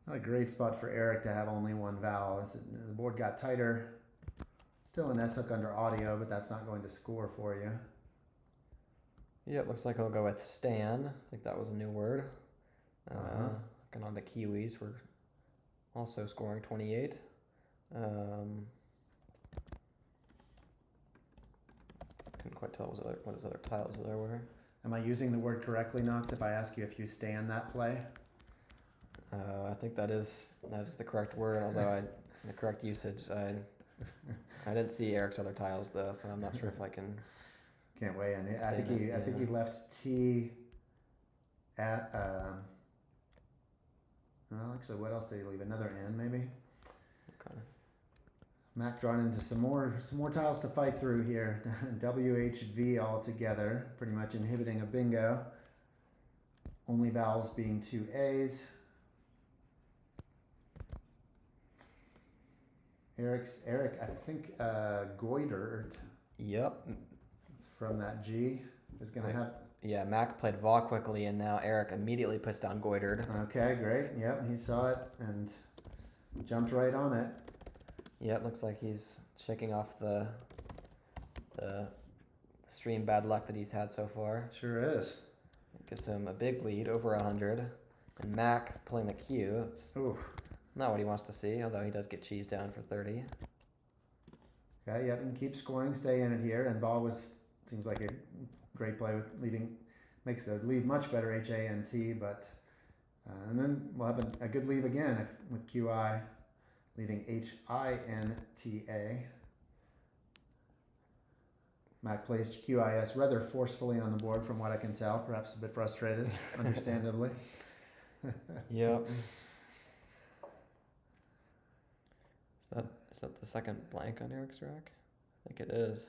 Not a great spot for Eric to have only one vowel. The board got tighter. Still an S hook under audio, but that's not going to score for you. Yeah, it looks like I'll go with Stan. I think that was a new word. Looking on the Kiwis, we're also scoring 28. Couldn't quite tell what his other tiles there were. Am I using the word correctly, Knox, if I ask you if you stand that play? I think that is the correct word, although the correct usage. I didn't see Eric's other tiles though, so I'm not sure if I can. Can't weigh in. I think he left T at. Well, actually, what else did he leave? Another N, maybe. Okay. Mac drawn into some more tiles to fight through here. WHV all together, pretty much inhibiting a bingo. Only vowels being two A's. Eric, I think goitered. Yep. From that G is going to have. Yeah, Mac played Vol quickly, and now Eric immediately puts down goitered. Okay, great. Yep, he saw it and jumped right on it. Yep, looks like he's shaking off the stream bad luck that he's had so far. Sure is. It gives him a big lead, over 100. And Mac playing the Q. It's not what he wants to see, although he does get cheese down for 30. Okay, yep, and keep scoring, stay in it here. And Vol seems like a great play with makes the lead much better, HANT, but, and then we'll have a good leave again with QI, leaving HINTA. Mac plays QIS rather forcefully on the board from what I can tell, perhaps a bit frustrated, understandably. Yep. Is that the second blank on Eric's rack? I think it is.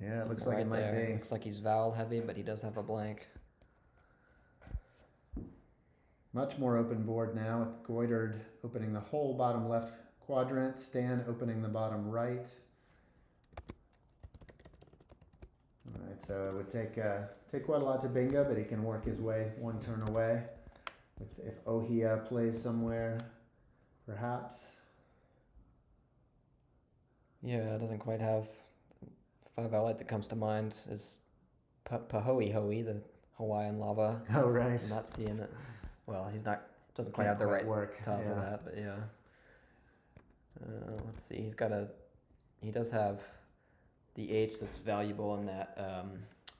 Yeah, it looks like it might be. Looks like he's vowel heavy, but he does have a blank. Much more open board now with goitered opening the whole bottom left quadrant, Stan opening the bottom right. All right, so it would take quite a lot to bingo, but he can work his way one turn away. If Ohia plays somewhere, perhaps. Yeah, it doesn't quite have. The 5 light that comes to mind is Pahoehoe, the Hawaiian lava. Oh, right. I'm not seeing it. Well, doesn't quite have the right tile for that, but yeah. Let's see, he does have the H that's valuable in that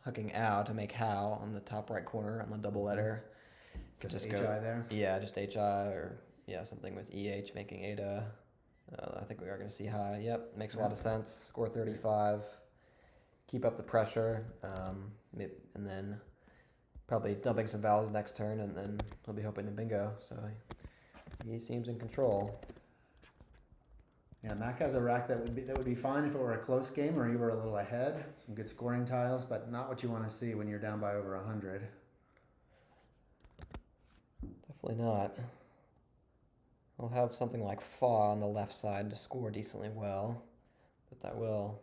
hooking out to make how on the top right corner on the double letter. Just HI there? Yeah, just HI or something with EH making Ada. I think we are going to see high. Yep, makes a lot of sense. Score 35. Keep up the pressure, and then probably dumping some vowels next turn, and then he'll be hoping to bingo. So he seems in control. Yeah, Mac has a rack that would be fine if it were a close game or he were a little ahead. Some good scoring tiles, but not what you want to see when you're down by over 100. Definitely not. I'll have something like Fa on the left side to score decently well, but that will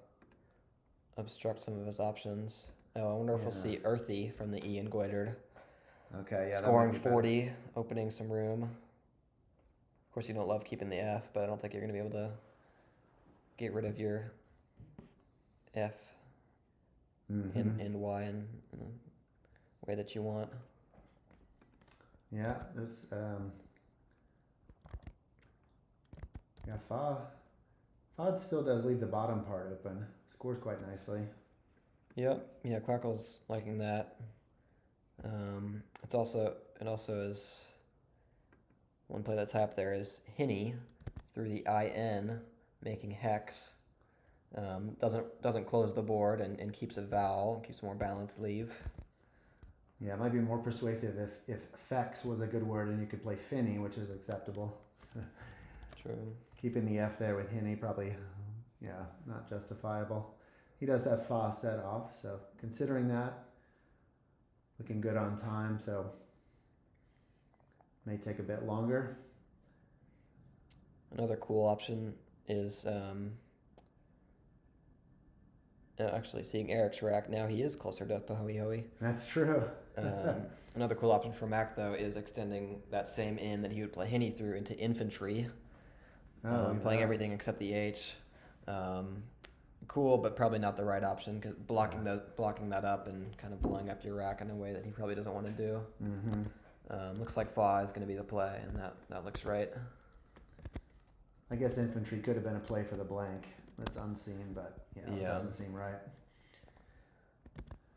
obstruct some of his options. Oh, I wonder if we'll see Earthy from the E and goitered. Okay, yeah. Scoring 40, opening some room. Of course, you don't love keeping the F, but I don't think you're going to be able to get rid of your F and Y in the way that you want. Yeah, there's Fa still does leave the bottom part open. Scores quite nicely. Yep. Yeah, Quackle's liking that. It also is one play that's hap there is Hinny through the IN making hex. Doesn't close the board and keeps a vowel, keeps a more balanced leave. Yeah, it might be more persuasive if fex was a good word and you could play finny, which is acceptable. True. Keeping the F there with Hinny probably, not justifiable. He does have Fa set off, so considering that, looking good on time, so may take a bit longer. Another cool option is actually seeing Eric's rack. Now he is closer to Pahoehoe. That's true. Another cool option for Mac, though, is extending that same in that he would play Hinny through into infantry, playing everything except the H. Cool, but probably not the right option, because blocking that up and kind of blowing up your rack in a way that he probably doesn't want to do. Looks like Fa is going to be the play, and that looks right. I guess infantry could have been a play for the blank. That's unseen, but it doesn't seem right.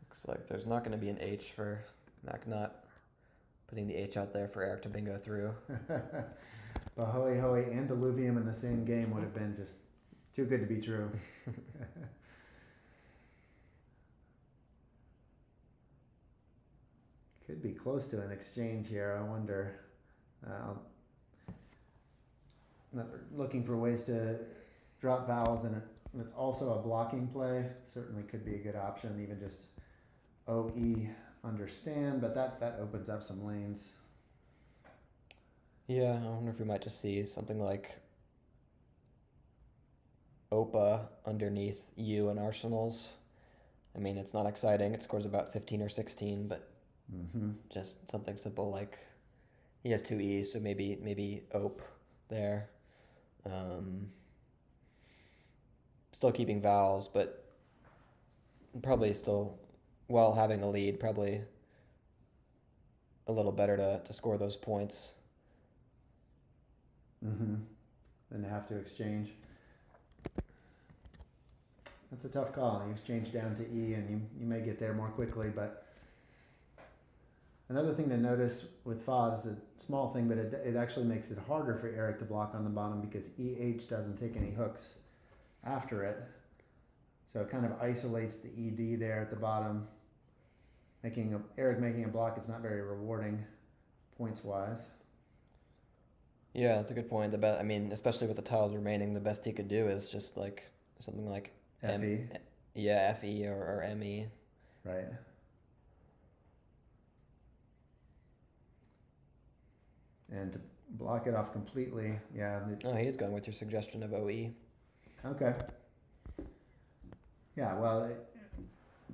Looks like there's not going to be an H for Mac not putting the H out there for Eric to bingo through. Pahoehoe and Diluvium in the same game would have been just too good to be true. Could be close to an exchange here. I wonder. Looking for ways to drop vowels, and it's also a blocking play. Certainly could be a good option, even just OE understand, but that opens up some lanes. Yeah, I wonder if we might just see something like Opa underneath U and Arsenals. I mean, it's not exciting. It scores about 15 or 16, but just something simple like he has 2 E's, so maybe Ope there. Still keeping vowels, but probably still, while having a lead, probably a little better to score those points. Then to have to exchange. That's a tough call. You exchange down to E, and you may get there more quickly, but another thing to notice with Fa is a small thing, but it actually makes it harder for Eric to block on the bottom because EH doesn't take any hooks after it. So it kind of isolates the ED there at the bottom. Eric making a block is not very rewarding points-wise. Yeah, that's a good point. Especially with the tiles remaining, the best he could do is just like something like FE. FE or ME. Right. And to block it off completely, yeah. He is going with your suggestion of OE. Okay. Yeah, well,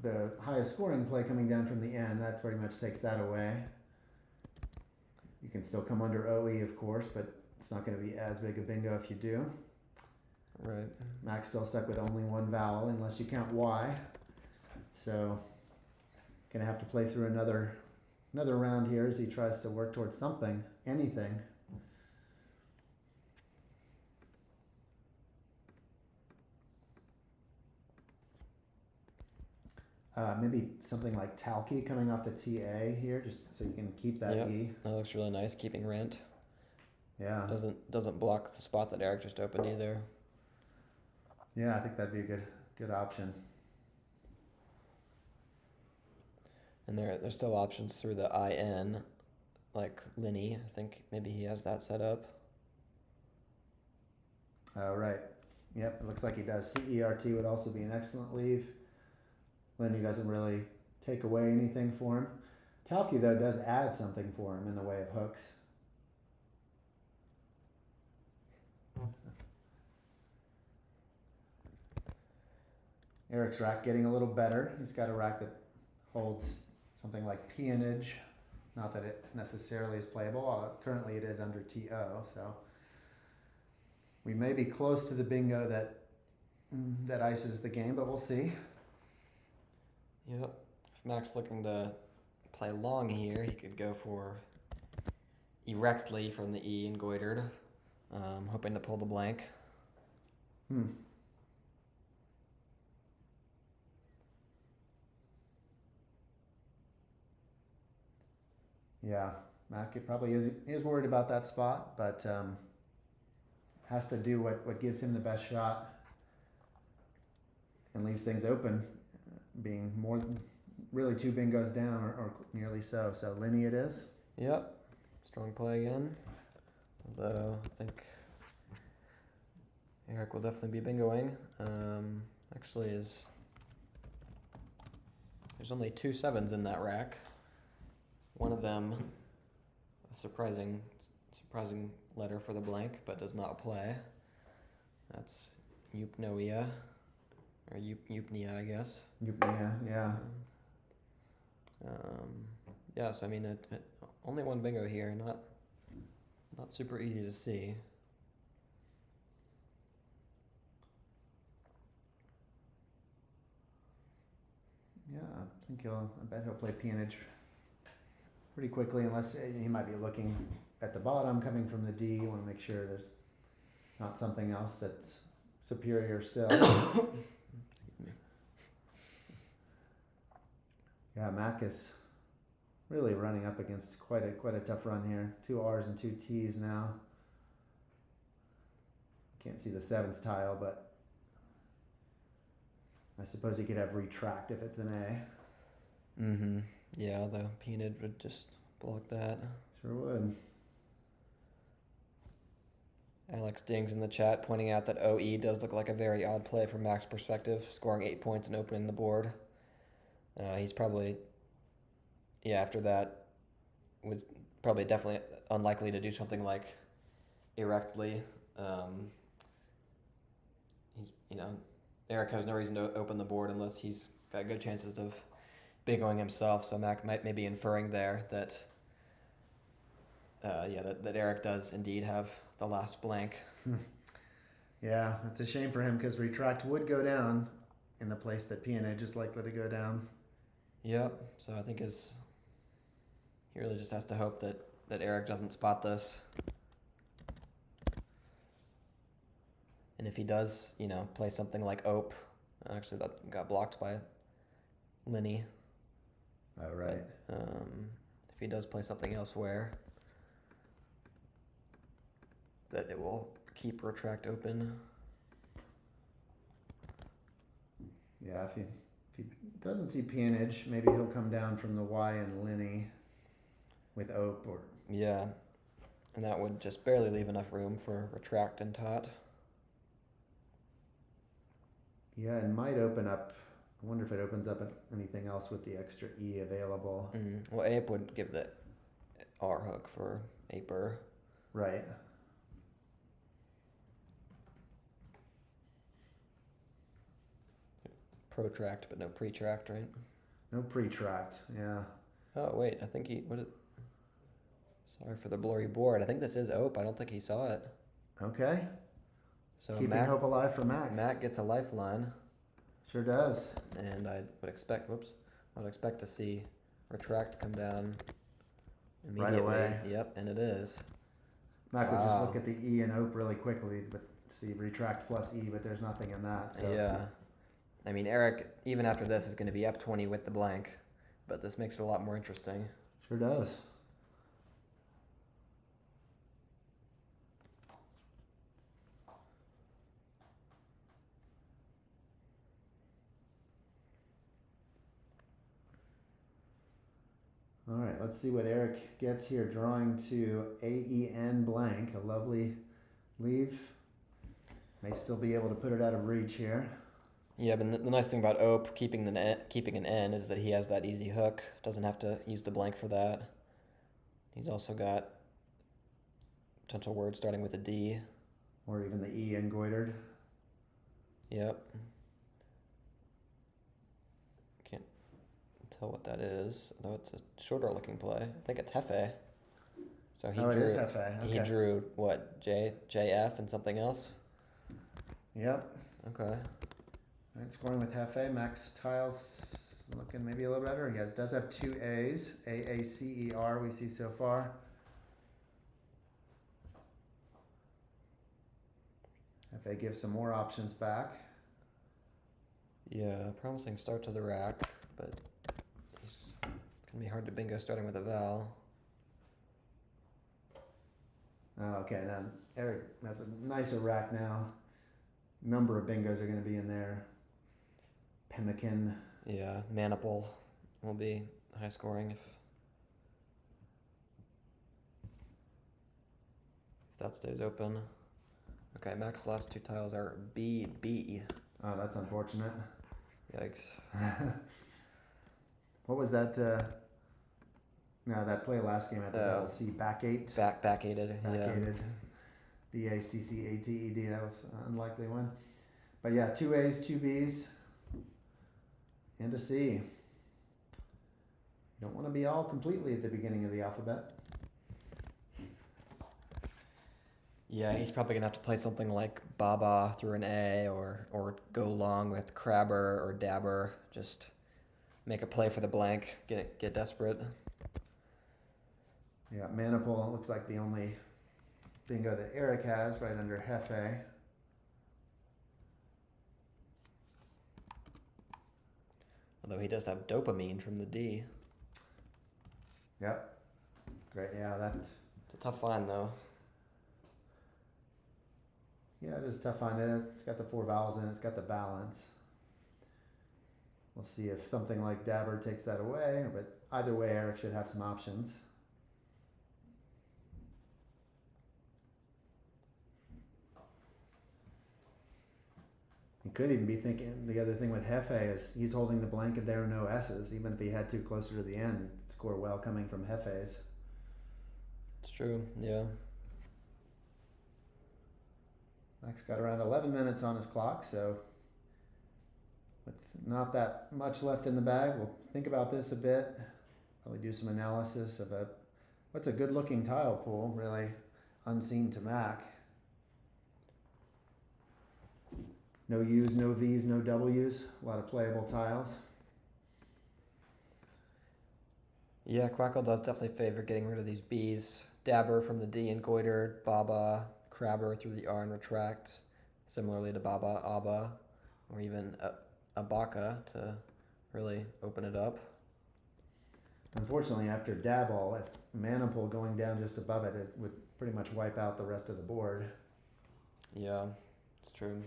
the highest scoring play coming down from the end, that pretty much takes that away. You can still come under OE, of course, but it's not going to be as big a bingo if you do. Right. Mac's still stuck with only one vowel, unless you count Y. So, gonna have to play through another round here as he tries to work towards something, anything. Maybe something like Talkie coming off the TA here, just so you can keep that E. That looks really nice, keeping rent. Yeah. Doesn't block the spot that Eric just opened either. Yeah, I think that'd be a good option. And there's still options through the IN, like Linny. I think maybe he has that set up. Right. Yep, it looks like he does. CERT would also be an excellent leave. Linny doesn't really take away anything for him. Talkie, though, does add something for him in the way of hooks. Eric's rack getting a little better. He's got a rack that holds something like peonage. Not that it necessarily is playable. Currently it is under TO, so we may be close to the bingo that ices the game, but we'll see. Yep. If Mac's looking to play long here, he could go for erectly from the E and goitered, hoping to pull the blank. Yeah, Mac probably is worried about that spot, but has to do what gives him the best shot and leaves things open, being really 2 bingos down or nearly so. So Linny it is. Yep. Strong play again. Although I think Eric will definitely be bingoing. Actually, there's only 2 sevens in that rack. one of them, a surprising letter for the blank, but does not play. That's eupnoia, or eupnia, I guess. Eupnia, yeah. Yeah, so I mean, only one bingo here, not super easy to see. Yeah, I bet he'll play peonage pretty quickly, unless he might be looking at the bottom, coming from the D. You want to make sure there's not something else that's superior still. Yeah, Mac is really running up against quite a tough run here. 2 R's and 2 T's now. Can't see the 7th tile, but I suppose you could have retract if it's an A. Mm-hmm. Yeah, the peonage would just block that. Sure would. Alex Dings in the chat pointing out that OE does look like a very odd play from Mac's perspective, scoring 8 points and opening the board. He's probably, after that, was probably definitely unlikely to do something like erectly. Eric has no reason to open the board unless he's got good chances of bingoing himself. So Mac might maybe inferring there that, that Eric does indeed have the last blank. Yeah, it's a shame for him because retract would go down in the place that peonage is likely to go down. Yep. So I think he really just has to hope that Eric doesn't spot this. And if he does, play something like Ope, actually that got blocked by Linny. Oh, right. If he does play something elsewhere, that it will keep retract open. Yeah, if he doesn't see peonage, maybe he'll come down from the Y and Linny with Ope or... Yeah, and that would just barely leave enough room for retract and tot. Yeah, it might open up. I wonder if it opens up anything else with the extra E available. Well, Ape would give the R hook for Aper. Right. Protract, but no pretract, right? No pretract, yeah. Oh, wait, I think sorry for the blurry board. I think this is Ope. I don't think he saw it. Okay. So Keeping hope alive for Mac. Mac gets a lifeline. Sure does. And I would expect to see retract come down immediately. Right away. Yep, and it is. Mac would just look at the E and Ope really quickly, but see retract plus E, but there's nothing in that. So. Yeah. I mean, Eric, even after this, is going to be up 20 with the blank, but this makes it a lot more interesting. Sure does. All right, let's see what Eric gets here. Drawing to AEN blank, a lovely leave. May still be able to put it out of reach here. Yeah, but the nice thing about Ope keeping an N is that he has that easy hook. Doesn't have to use the blank for that. He's also got potential words starting with a D. Or even the E engoitered. Yep. Can't tell what that is, though it's a shorter looking play. I think it's Hefe. So it is Hefe. Okay. He drew what, JF and something else? Yep. Okay. All right, scoring with Hefe. Mac's tile looking maybe a little better. He does have 2 A's. AACER we see so far. Hefe gives some more options back. Yeah, promising start to the rack, but it's going to be hard to bingo starting with a vowel. Oh, okay, now Eric has a nicer rack now. Number of bingos are going to be in there. Pemmican. Yeah, Maniple will be high scoring if that stays open. Okay, Mac's last 2 tiles are B, B. Oh, that's unfortunate. Yikes. What was that? No, that play last game at the double C back eight. Backated. Backated. BACCATED. That was an unlikely one. But yeah, 2 A's, 2 B's, and a C. You don't want to be all completely at the beginning of the alphabet. Yeah, he's probably gonna have to play something like Baba through an A, or go long with Crabber or Dabber. Just make a play for the blank. Get desperate. Yeah, Maniple looks like the only bingo that Eric has right under Hefe. Although he does have dopamine from the D. Yep. Great. Yeah, that. It's a tough find though. Yeah, it is a tough find. It's got the 4 vowels in it. It's got the balance. We'll see if something like Dabber takes that away. But either way, Eric should have some options. He could even be thinking the other thing with Hefe is he's holding the blanket there, no S's. Even if he had to closer to the end, he'd score well coming from Hefe's. It's true, yeah. Max got around 11 minutes on his clock, so with not that much left in the bag, we'll think about this a bit. Probably do some analysis of what's a good looking tile pool, really unseen to Mac. No U's, no V's, no W's. A lot of playable tiles. Yeah, Quackle does definitely favor getting rid of these B's. Dabber from the D and Goiter, Baba, Crabber through the R and retract. Similarly to Baba, Abba, or even Abaka to really open it up. Unfortunately, after Dabble, if Maniple going down just above it, it would pretty much wipe out the rest of the board. Yeah, it's true.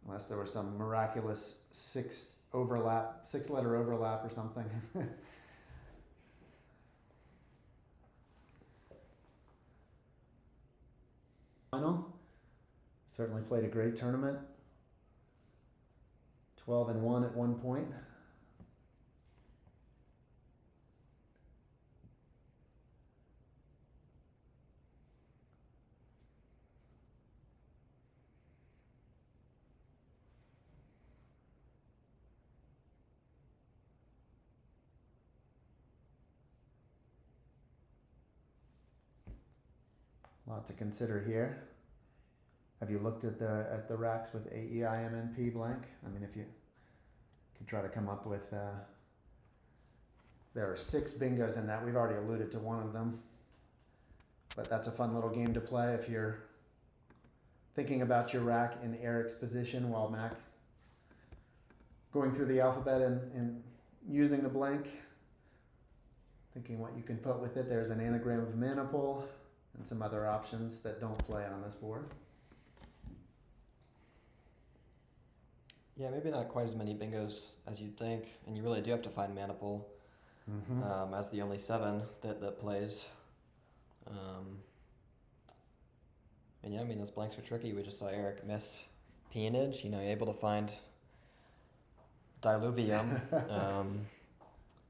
Unless there was some miraculous 6-letter overlap or something. Final. Certainly played a great tournament. 12-1 at one point. A lot to consider here. Have you looked at the racks with AEIMNP blank? I mean, if you can try to come up with, there are 6 bingos in that. We've already alluded to one of them, but that's a fun little game to play if you're thinking about your rack in Eric's position while Mac going through the alphabet and using the blank, thinking what you can put with it. There's an anagram of Maniple and some other options that don't play on this board. Yeah, maybe not quite as many bingos as you'd think, and you really do have to find Maniple as the only 7 that plays. And yeah, I mean, those blanks are tricky. We just saw Eric miss peonage. You know, you're able to find diluvium.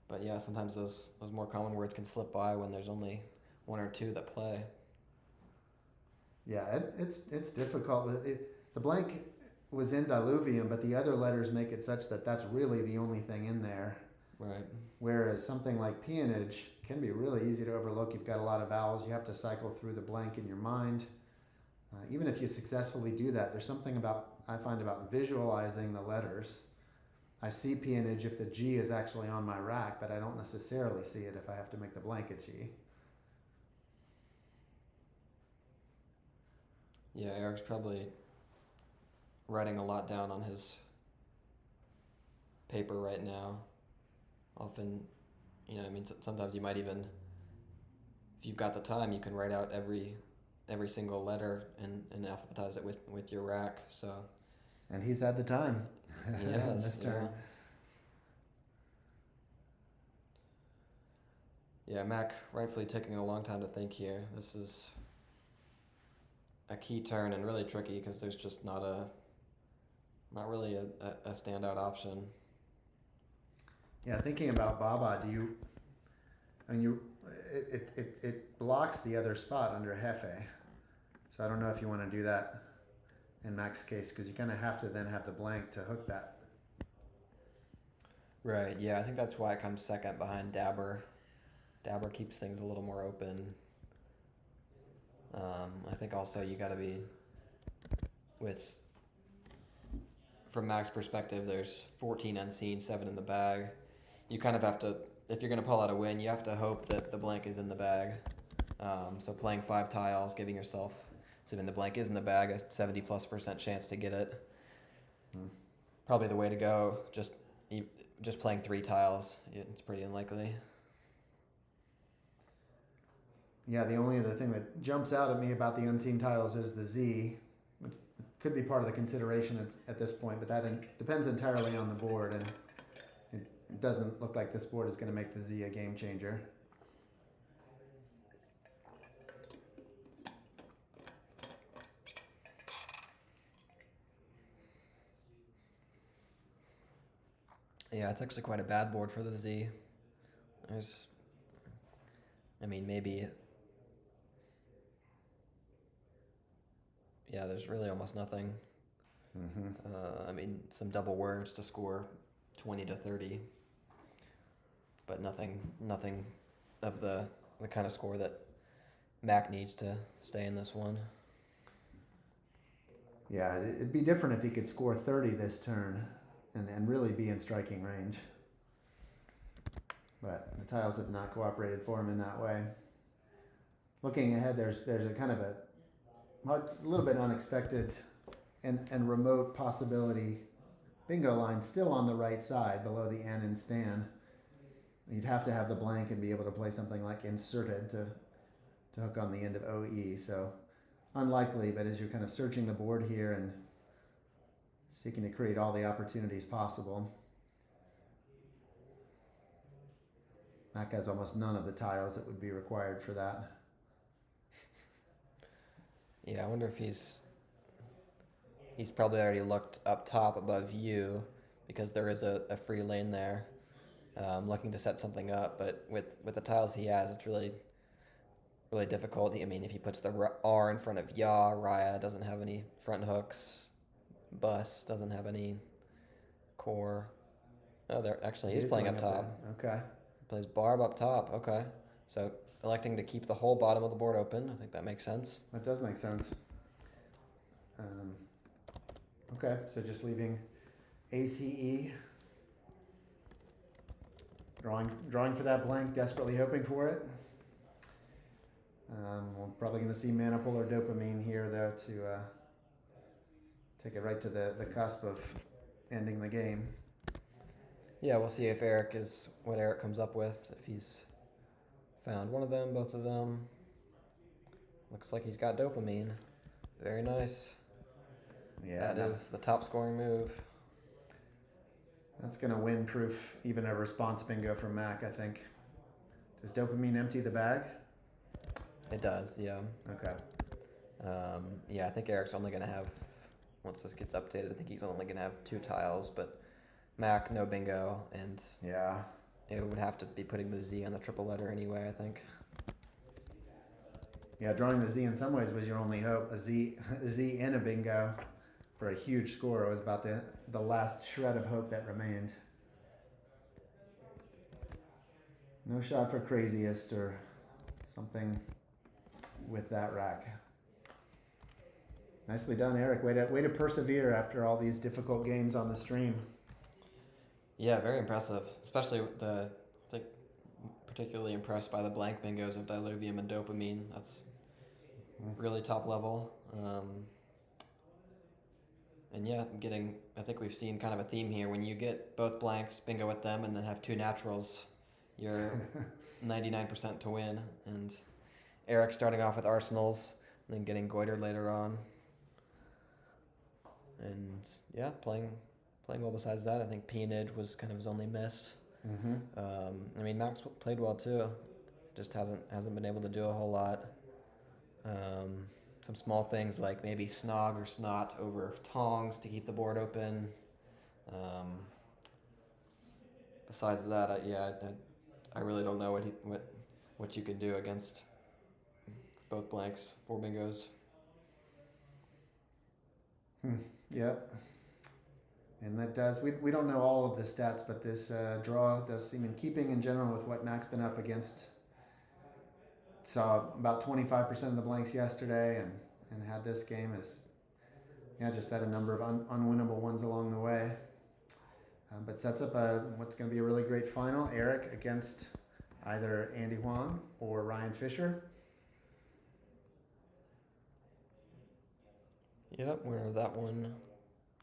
But yeah, sometimes those more common words can slip by when there's only 1 or 2 that play. Yeah, it's difficult. The blank was in diluvium, but the other letters make it such that that's really the only thing in there. Right. Whereas something like peonage can be really easy to overlook. You've got a lot of vowels. You have to cycle through the blank in your mind. Even if you successfully do that, there's something I find about visualizing the letters. I see peonage if the G is actually on my rack, but I don't necessarily see it if I have to make the blank a G. Yeah, Eric's probably writing a lot down on his paper right now. Often, you know, I mean, sometimes you might even, if you've got the time, you can write out every single letter and alphabetize it with your rack. So. And he's had the time. Yeah, this turn. Yeah, Mac rightfully taking a long time to think here. This is a key turn and really tricky because there's just not really a standout option. Yeah, thinking about Baba, and it blocks the other spot under Hefe. So I don't know if you want to do that in Mac's case, because you kind of have to then have the blank to hook that. Right, yeah, I think that's why it comes second behind Dabber. Dabber keeps things a little more open. I think also you got to be from Mac's perspective, there's 14 unseen, 7 in the bag. You kind of have to, if you're going to pull out a win, you have to hope that the blank is in the bag. So playing 5 tiles, giving yourself, assuming the blank is in the bag, a 70+% chance to get it. Probably the way to go. Just playing 3 tiles, it's pretty unlikely. Yeah, the only other thing that jumps out at me about the unseen tiles is the Z. It could be part of the consideration at this point, but that depends entirely on the board, and it doesn't look like this board is going to make the Z a game changer. Yeah, it's actually quite a bad board for the Z. Maybe... Yeah, there's really almost nothing. Some double words to score 20 to 30, but nothing of the kind of score that Mac needs to stay in this one. Yeah, it'd be different if he could score 30 this turn and really be in striking range. But the tiles have not cooperated for him in that way. Looking ahead, there's a kind of a little bit unexpected and remote possibility. Bingo line still on the right side below the N in stand. You'd have to have the blank and be able to play something like inserted to hook on the end of OE. So unlikely, but as you're kind of searching the board here and seeking to create all the opportunities possible, Mac has almost none of the tiles that would be required for that. Yeah, I wonder if he's probably already looked up top above you, because there is a free lane there, looking to set something up. But with the tiles he has, it's really difficult. If he puts the R in front of Ya, Raya doesn't have any front hooks. Bus doesn't have any core. Oh, he's playing up top. Okay. Plays Barb up top. Okay. So electing to keep the whole bottom of the board open. I think that makes sense. That does make sense. Okay, so just leaving ACE. Drawing for that blank, desperately hoping for it. We're probably going to see mana pull or dopamine here, though, to take it right to the cusp of ending the game. Yeah, we'll see what Eric comes up with, if he's found one of them, both of them. Looks like he's got dopamine. Very nice. Yeah, that is the top scoring move. That's going to win proof even a response bingo from Mac, I think. Does dopamine empty the bag? It does, yeah. Okay. I think Eric's only going to have, once this gets updated, I think he's only going to have 2 tiles, but Mac, no bingo, and yeah, it would have to be putting the Z on the triple letter anyway, I think. Yeah, drawing the Z in some ways was your only hope. A Z in a bingo for a huge score was about the last shred of hope that remained. No shot for craziest or something with that rack. Nicely done, Eric. Way to persevere after all these difficult games on the stream. Yeah, very impressive. Especially I think particularly impressed by the blank bingos of Diluvium and Dopamine. That's really top level. I think we've seen kind of a theme here. When you get both blanks, bingo with them, and then have 2 naturals, you're 99% to win. And Eric starting off with arsenals, and then getting Goiter later on. And yeah, playing well besides that. I think Peonage was kind of his only miss. Max played well too. Just hasn't been able to do a whole lot. Some small things like maybe Snog or Snot over Tongs to keep the board open. Besides that, I really don't know what what you could do against both blanks, 4 bingos. Yep. And that does, we don't know all of the stats, but this draw does seem in keeping in general with what Mac's been up against. Saw about 25% of the blanks yesterday and had this game as, just had a number of unwinnable ones along the way. But sets up what's going to be a really great final. Eric against either Andy Huang or Ryan Fisher. Yep, winner of that one.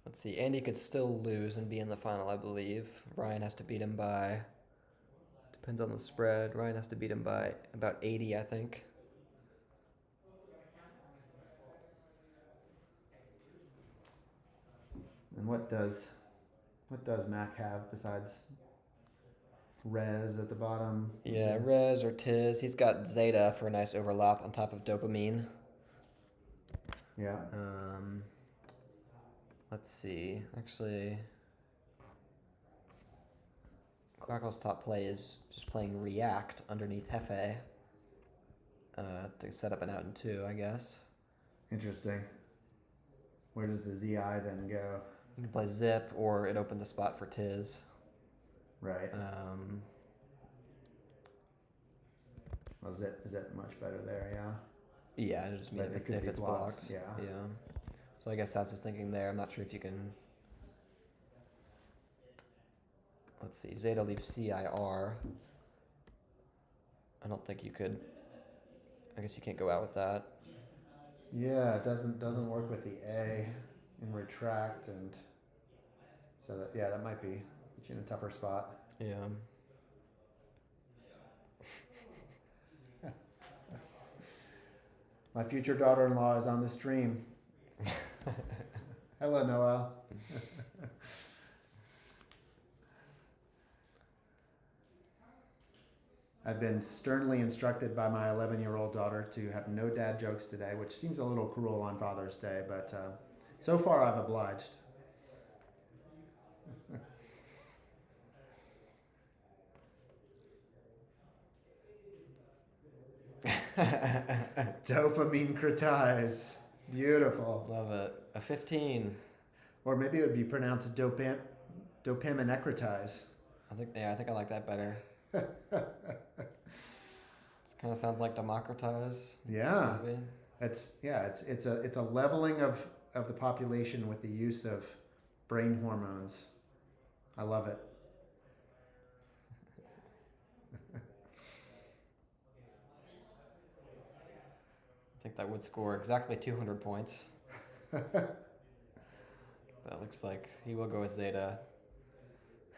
Let's see, Andy could still lose and be in the final, I believe. Ryan has to beat him by, depends on the spread. Ryan has to beat him by about 80, I think. And what does Mac have besides Rez at the bottom? Yeah, Rez or Tiz. He's got Zeta for a nice overlap on top of Dopamine. Yeah. Let's see. Actually, Quackle's top play is just playing React underneath Hefe to set up an out in 2, I guess. Interesting. Where does the ZI then go? You can play Zip, or it opens a spot for Tiz. Right. Well, Zip is it much better there? Yeah. Yeah, it just means if it's blocked. Yeah. So I guess that's just thinking there. I'm not sure if you can. Let's see. Zeta leaves CIR. I don't think you could. I guess you can't go out with that. Yeah, it doesn't work with the A in retract, and so that might be put you in a tougher spot. Yeah. My future daughter-in-law is on the stream. Hello, Noel. I've been sternly instructed by my 11-year-old daughter to have no dad jokes today, which seems a little cruel on Father's Day, but so far I've obliged. Dopamine critize. Beautiful. Love it. A 15. Or maybe it would be pronounced dopaminecretize. I think I like that better. It kind of sounds like democratize. Yeah. Maybe. It's a leveling of the population with the use of brain hormones. I love it. I think that would score exactly 200 points. That looks like he will go with Zeta.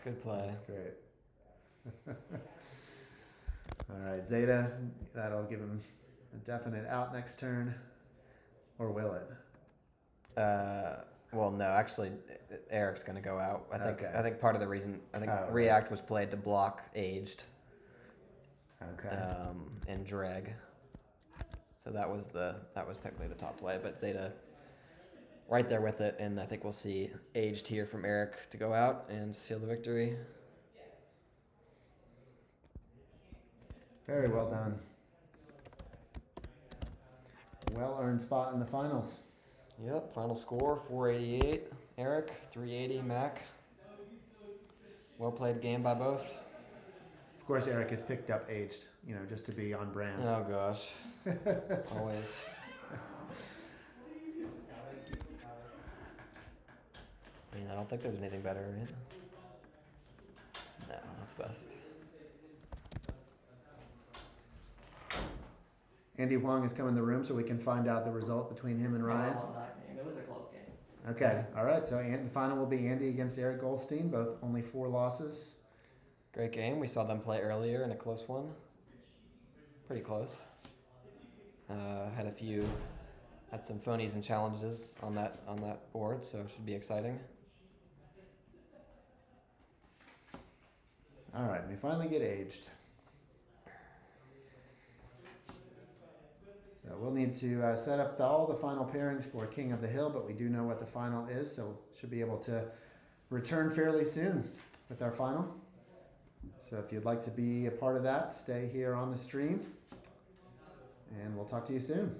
Good play. That's great. All right, Zeta. That'll give him a definite out next turn. Or will it? Well, no. Actually, Eric's going to go out. I think part of the reason React was played to block Aged. Okay. And Dreg. So that was technically the top play, but Zeta right there with it, and I think we'll see Aged here from Eric to go out and seal the victory. Very well done. Well-earned spot in the finals. Yep, final score, 488 Eric, 380 Mac. Well played game by both. Of course, Eric has picked up Aged, just to be on brand. Oh, gosh. Always. I don't think there's anything better, right? No, that's best. Andy Huang has come in the room so we can find out the result between him and Ryan. It was a close game. Okay, all right. So the final will be Andy against Eric Goldstein, both only 4 losses. Great game. We saw them play earlier in a close one. Pretty close. Had some phonies and challenges on that board, so it should be exciting. All right, we finally get Aged. So we'll need to set up all the final pairings for King of the Hill, but we do know what the final is, so should be able to return fairly soon with our final. So if you'd like to be a part of that, stay here on the stream, and we'll talk to you soon.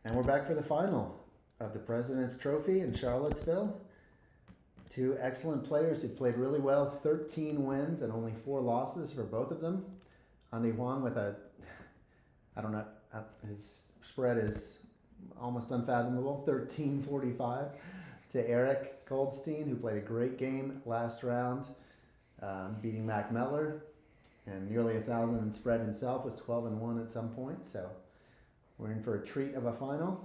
And we're back for the final of the President's Trophy in Charlottesville. Two excellent players who played really well, 13 wins and only 4 losses for both of them. Andy Huang with his spread is almost unfathomable, 13-45 to Eric Goldstein, who played a great game last round, beating Mac Meler, and nearly 1,000 in spread himself, was 12-1 at some point. So we're in for a treat of a final.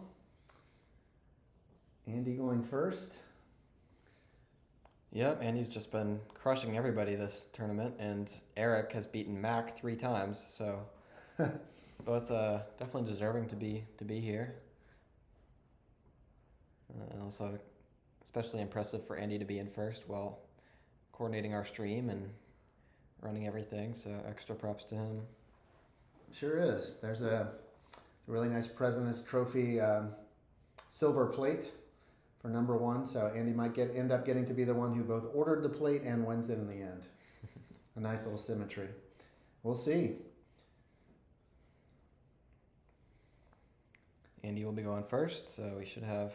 Andy going first. Yep, Andy's just been crushing everybody this tournament, and Eric has beaten Mac 3 times, so both definitely deserving to be here. And also especially impressive for Andy to be in first while coordinating our stream and running everything, so extra props to him. Sure is. There's a really nice President's Trophy silver plate for number 1, so Andy might end up getting to be the one who both ordered the plate and wins it in the end. A nice little symmetry. We'll see. Andy will be going first, so we should have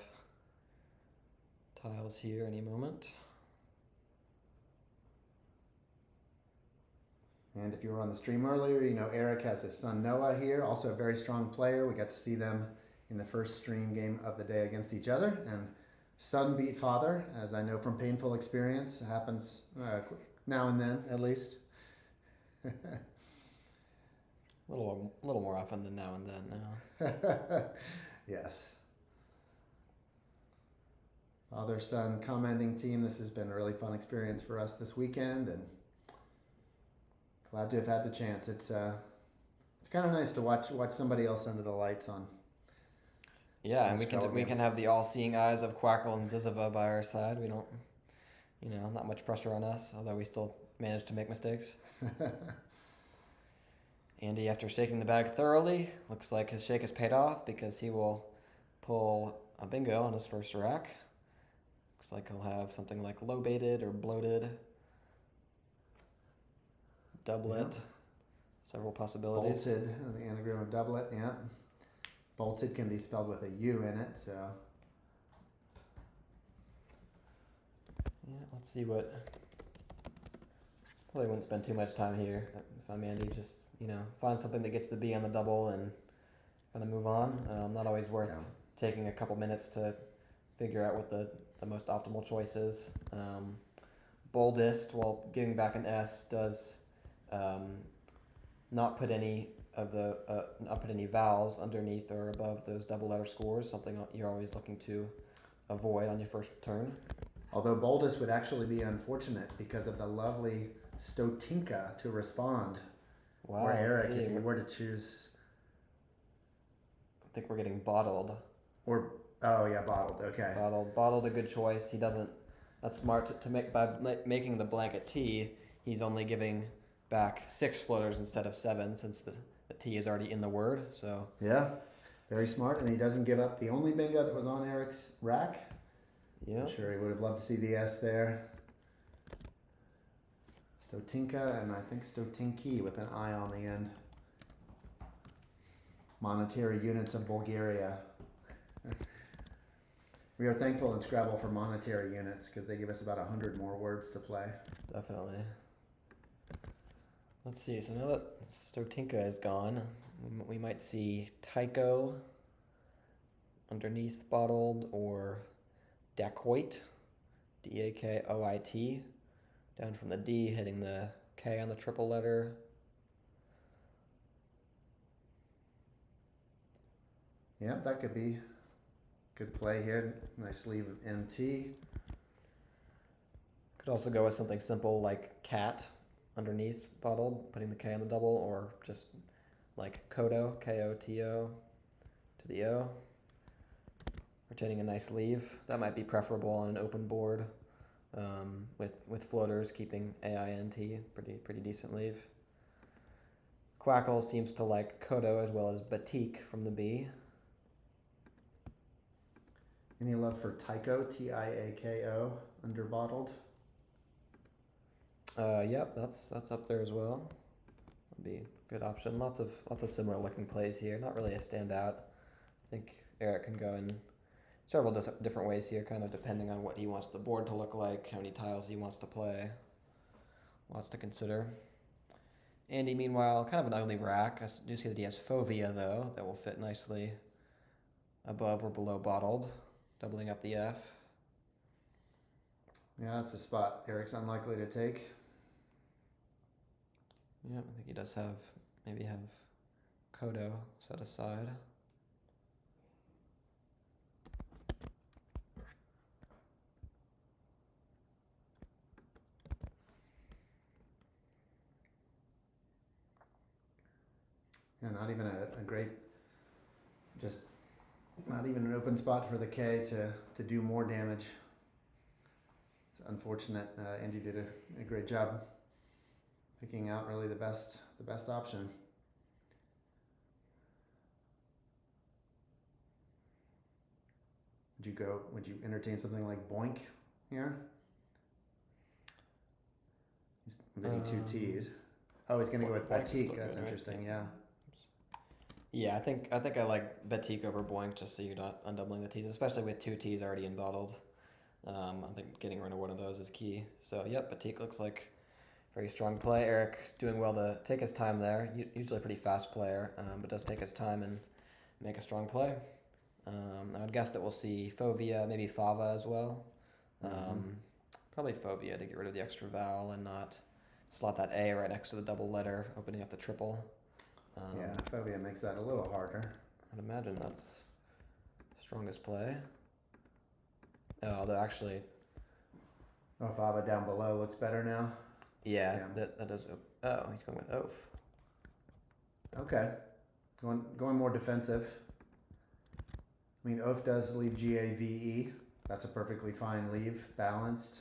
tiles here any moment. And if you were on the stream earlier, you know Eric has his son Noah here, also a very strong player. We got to see them in the first stream game of the day against each other, and son beat father, as I know from painful experience. It happens now and then, at least. A little more often than now and then now. Yes. Father-son commenting team, this has been a really fun experience for us this weekend, and glad to have had the chance. It's kind of nice to watch somebody else under the lights on. Yeah, and we can have the all-seeing eyes of Quackle and Zizova by our side. We don't, not much pressure on us, although we still manage to make mistakes. Andy, after shaking the bag thoroughly, looks like his shake has paid off because he will pull a bingo on his first rack. Looks like he'll have something like low-baited or bloated, doublet, Yep. Several possibilities. Bolted, the anagram of doublet, yeah. Bolted can be spelled with a U in it, so. Yeah, let's see what. Probably wouldn't spend too much time here if I'm Andy. Just, find something that gets the B on the double and kind of move on. Not always worth taking a couple minutes to figure out what the most optimal choice is. Boldest, while giving back an S, does not put any vowels underneath or above those double letter scores, something you're always looking to avoid on your first turn. Although boldest would actually be unfortunate because of the lovely Stotinka to respond. Wow, or Eric, if you were to choose. I think we're getting bottled. Bottled, okay. Bottled, a good choice. He doesn't, that's smart to make, by making the blanket T, he's only giving back 6 floaters instead of 7 since the T is already in the word, so. Yeah, very smart, and he doesn't give up the only bingo that was on Eric's rack. Yeah. I'm sure he would have loved to see the S there. Stotinka, and I think Stotinki with an I on the end. Monetary units of Bulgaria. We are thankful in Scrabble for monetary units because they give us about 100 more words to play. Definitely. Let's see, so now that Stotinka is gone, we might see Tycho underneath bottled, or Dacoit, Dakoit, down from the D, hitting the K on the triple letter. Yeah, that could be good play here. Nice sleeve of NT. Could also go with something simple like cat underneath bottled, putting the K on the double, or just like Koto, Koto to the O. Retaining a nice leave. That might be preferable on an open board with floaters, keeping AINT, pretty decent leave. Quackle seems to like Koto as well as Batik from the B. Any love for Tycho, Tiako, under bottled? Yep, that's up there as well. Would be a good option. Lots of similar looking plays here. Not really a standout think Eric can go in several different ways here, kind of depending on what he wants the board to look like, how many tiles he wants to play. Lots to consider. Andy, meanwhile, kind of an ugly rack. I do see that he has fovea, though, that will fit nicely above or below bottled, doubling up the F. Yeah, that's a spot Eric's unlikely to take. Yeah, I think he does maybe have Kodo set aside. Yeah, not even a great, just not even an open spot for the K to do more damage. It's unfortunate. Andy did a great job picking out really the best option. Would you entertain something like Boink here? He's getting two T's. Oh, he's gonna go with Batik. That's interesting, yeah. Yeah, I think I like Batik over Boink just so you're not undoubling the T's, especially with two T's already in bottled. I think getting rid of one of those is key. So, yep, Batik looks like a very strong play. Eric doing well to take his time there. Usually a pretty fast player, but does take his time and make a strong play. I would guess that we'll see Fovea, maybe Fava as well. Probably Fovea to get rid of the extra vowel and not slot that A right next to the double letter, opening up the triple. Yeah, Fovea makes that a little harder. I'd imagine that's strongest play. Oh, although actually... Oh, Fava down below looks better now. Yeah. That does... Oh, he's going with Oaf. Okay. Going more defensive. I mean, Oaf does leave GAVE. That's a perfectly fine leave. Balanced.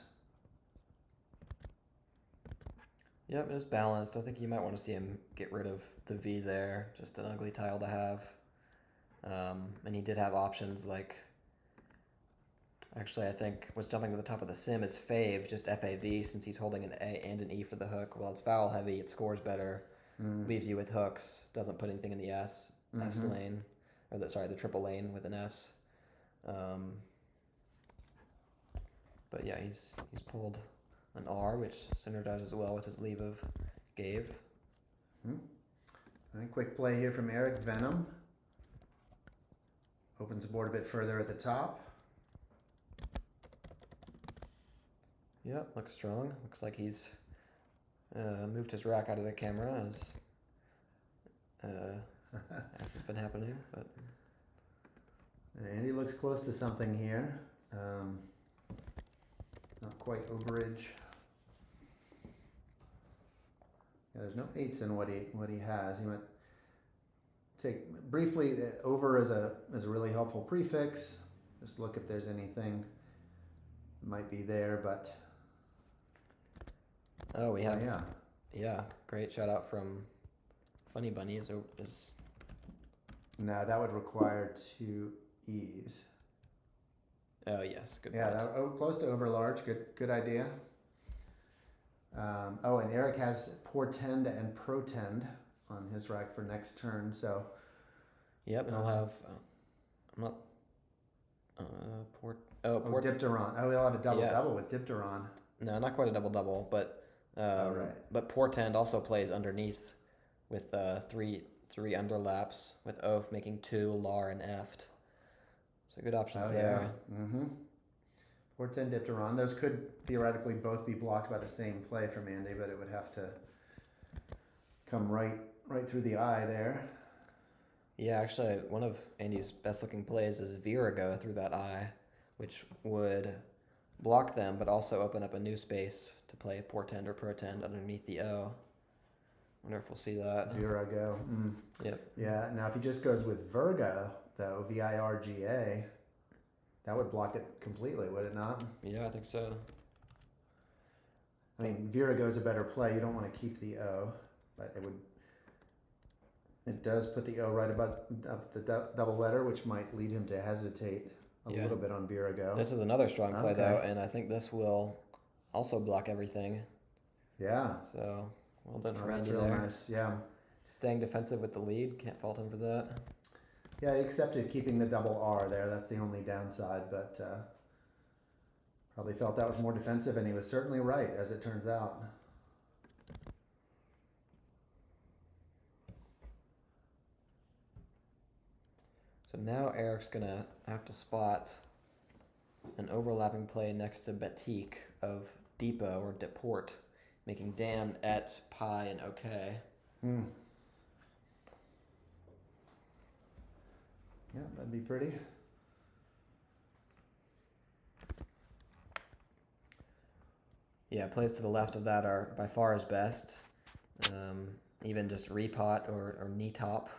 Yep, it is balanced. I think you might want to see him get rid of the V there. Just an ugly tile to have. And he did have options like... Actually, I think what's jumping to the top of the sim is Fave, just FAV, since he's holding an A and an E for the hook. Well, it's vowel heavy, it scores better, leaves you with hooks, doesn't put anything in the S lane, or the triple lane with an S. But yeah, he's pulled an R, which synergizes well with his leave of Gave. A quick play here from Eric. Venom. Opens the board a bit further at the top. Yep, looks strong. Looks like he's moved his rack out of the camera as has been happening. But And he looks close to something here. Not quite overage. Yeah, there's no eights in what he has. He might take briefly over as a really helpful prefix. Just look if there's anything that might be there, but oh, we have yeah, great shout out from Funny Bunny is no, that would require two E's. Oh yes, good. Yeah, close to over large. Good idea. And Eric has portend and protend on his rack for next turn. So. Yep, and he'll have. I'm not. Dipteron. Oh, he'll have a double with Dipteron. No, not quite a double, but. Right. But portend also plays underneath, with three underlaps with Oaf making 2 lar and eft. So good options there. Yeah. Portend, Dipteron. Those could theoretically both be blocked by the same play from Andy, but it would have to come right through the eye there. Yeah, actually, one of Andy's best looking plays is Virago through that eye, which would block them, but also open up a new space to play portend or protend underneath the O. Wonder if we'll see that. Virago. Yep. Yeah, now if he just goes with Virga, though, Virga, that would block it completely, would it not? Yeah, I think so. I mean, Virago's a better play. You don't want to keep the O, but it does put the O right above the double letter, which might lead him to hesitate a little bit on Virago. This is another strong play, though, and I think this will also block everything. Yeah. So, well done for That's Andy real there. nice, yeah. Staying defensive with the lead, can't fault him for that. Yeah, he accepted keeping the double R there. That's the only downside, but probably felt that was more defensive, and he was certainly right, as it turns out. So now Eric's gonna have to spot an overlapping play next to Batik of Depot or Deport, making dam, et, pi, and okay. Yeah, that'd be pretty. Yeah, plays to the left of that are by far his best. Even just repot or knee top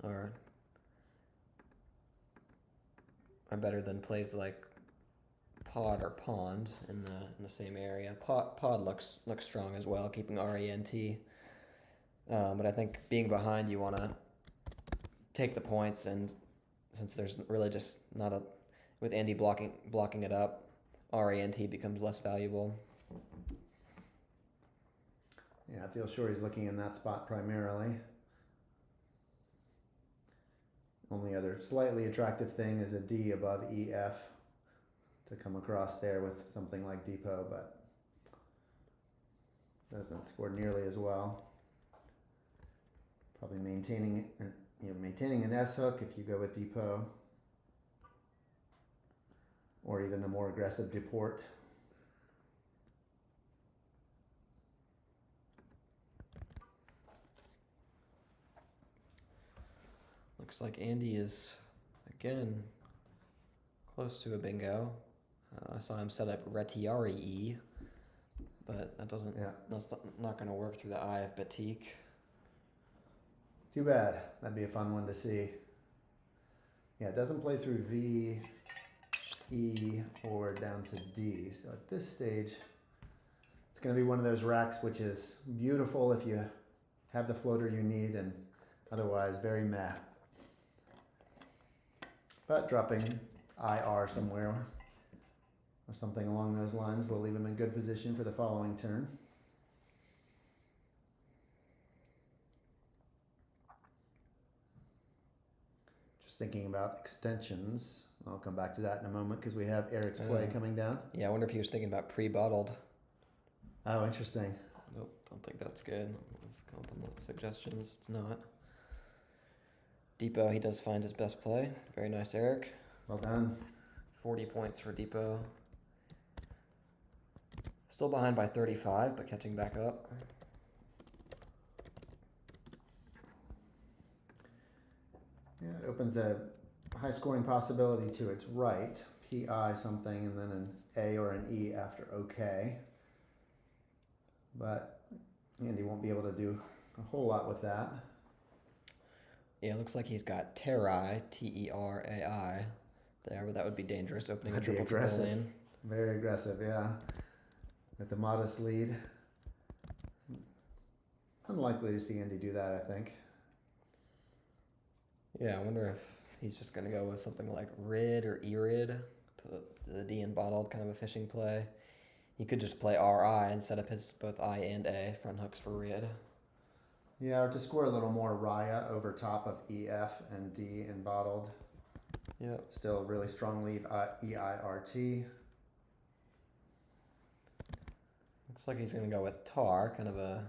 are better than plays like pod or pond in the same area. Pod looks strong as well, keeping RENT. But I think being behind, you want to take the points, and since there's really just not a with Andy blocking it up, RENT becomes less valuable. Yeah, I feel sure he's looking in that spot primarily. Only other slightly attractive thing is a D above EF to come across there with something like Depot, but doesn't score nearly as well. Probably maintaining an S hook if you go with Depot, or even the more aggressive Deport. Looks like Andy is, again, close to a bingo. I saw him set up Retiari E, but that's not going to work through the eye of Batik. Too bad. That'd be a fun one to see. Yeah, it doesn't play through V, E, or down to D. So at this stage, it's going to be one of those racks which is beautiful if you have the floater you need, and otherwise very meh. But dropping IR somewhere or something along those lines will leave him in good position for the following turn. Just thinking about extensions. I'll come back to that in a moment because we have Eric's play coming down. Yeah, I wonder if he was thinking about pre-bottled. Oh, interesting. Nope, don't think that's good. Come up with suggestions. It's not. Depot, he does find his best play. Very nice, Eric. Well done. 40 points for Depot. Still behind by 35, but catching back up. Yeah, it opens a high scoring possibility to its right. PI something and then an A or an E after OK. But Andy won't be able to do a whole lot with that. Yeah, it looks like he's got Terai, Terai, there, but that would be dangerous, opening That'd a triple aggressive. lane. Very aggressive, yeah. With the modest lead. Unlikely to see Andy do that, I think. Yeah, I wonder if he's just going to go with something like Rid or Erid to the D and bottled, kind of a fishing play. He could just play RI and set up his both I and A front hooks for Rid. Yeah, or to score a little more Raya over top of EF and D in bottled. Yep. Still really strong lead EIRT. Looks like he's going to go with Tar, kind of a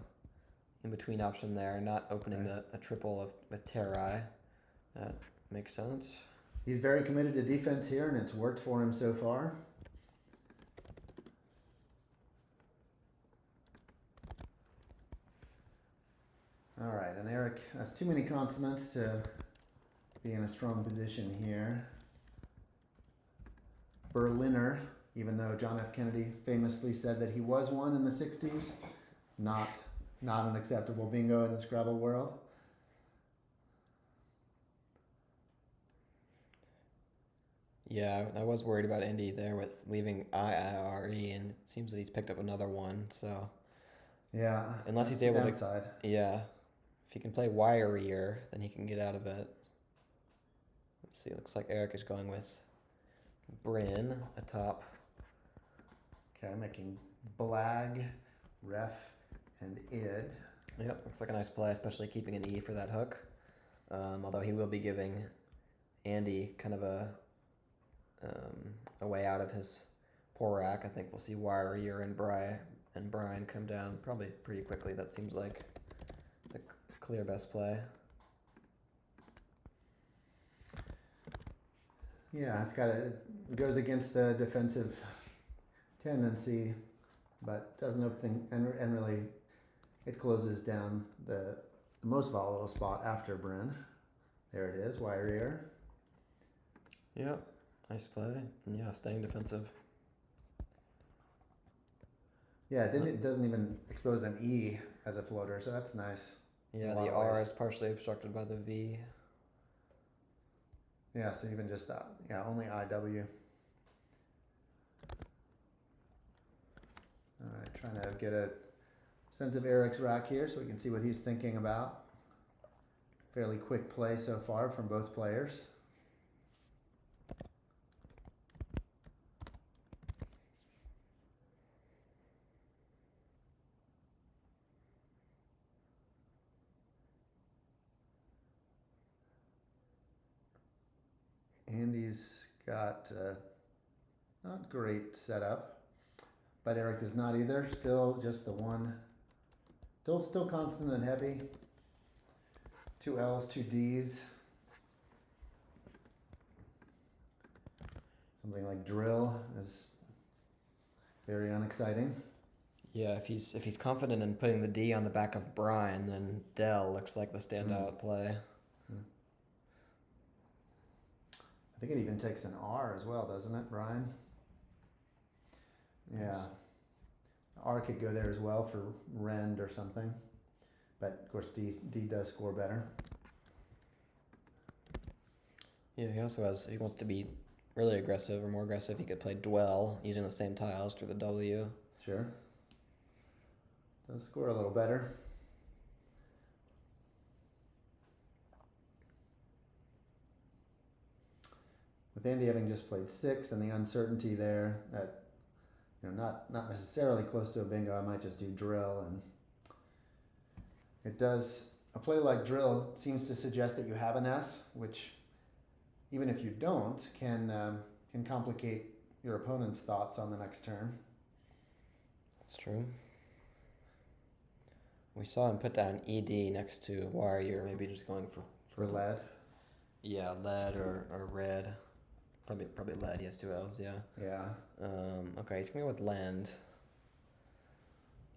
in-between option there, not opening a triple with Terai. That makes sense. He's very committed to defense here, and it's worked for him so far. All right, and Eric has too many consonants to be in a strong position here. Berliner, even though John F. Kennedy famously said that he was one in the 60s, not an acceptable bingo in the Scrabble world. Yeah, I was worried about Indy there with leaving IIRE, and it seems that he's picked up another one, so... Yeah, unless he's able to... Yeah. If he can play Wirier, then he can get out of it. Let's see, looks like Eric is going with Bryn atop. Okay, making Blag, Ref, and Id. Yep, looks like a nice play, especially keeping an E for that hook. Although he will be giving Andy kind of a way out of his poor rack. I think we'll see Wire and Brian come down probably pretty quickly. That seems like the clear best play. Yeah, it goes against the defensive tendency, but doesn't open and really it closes down the most volatile spot after Bryn. There it is, wire ear. Yeah, nice play. And yeah, staying defensive. Yeah, it doesn't even expose an E as a floater, so that's nice. Yeah, the R is partially obstructed by the V. Yeah, so even just only IW. All right, trying to get a sense of Eric's rack here so we can see what he's thinking about. Fairly quick play so far from both players. Andy's got not great setup, but Eric does not either. Still just the one. Still constant and heavy. 2 L's, 2 D's. Something like drill is very unexciting. Yeah, if he's confident in putting the D on the back of Brian, then Dell looks like the standout play. I think it even takes an R as well, doesn't it, Brian? Yeah. R could go there as well for Rend or something. But of course D does score better. Yeah, he wants to be really aggressive or more aggressive. He could play Dwell using the same tiles through the W. Sure. Does score a little better. With Andy having just played 6 and the uncertainty there that not necessarily close to a bingo, I might just do drill, and it does a play like drill seems to suggest that you have an S, which even if you don't can complicate your opponent's thoughts on the next turn. That's true. We saw him put down ED next to Wire, maybe just going For lead. Yeah, lead or red. Probably lead. He has 2 L's. Yeah. Yeah. Okay, he's gonna go with land.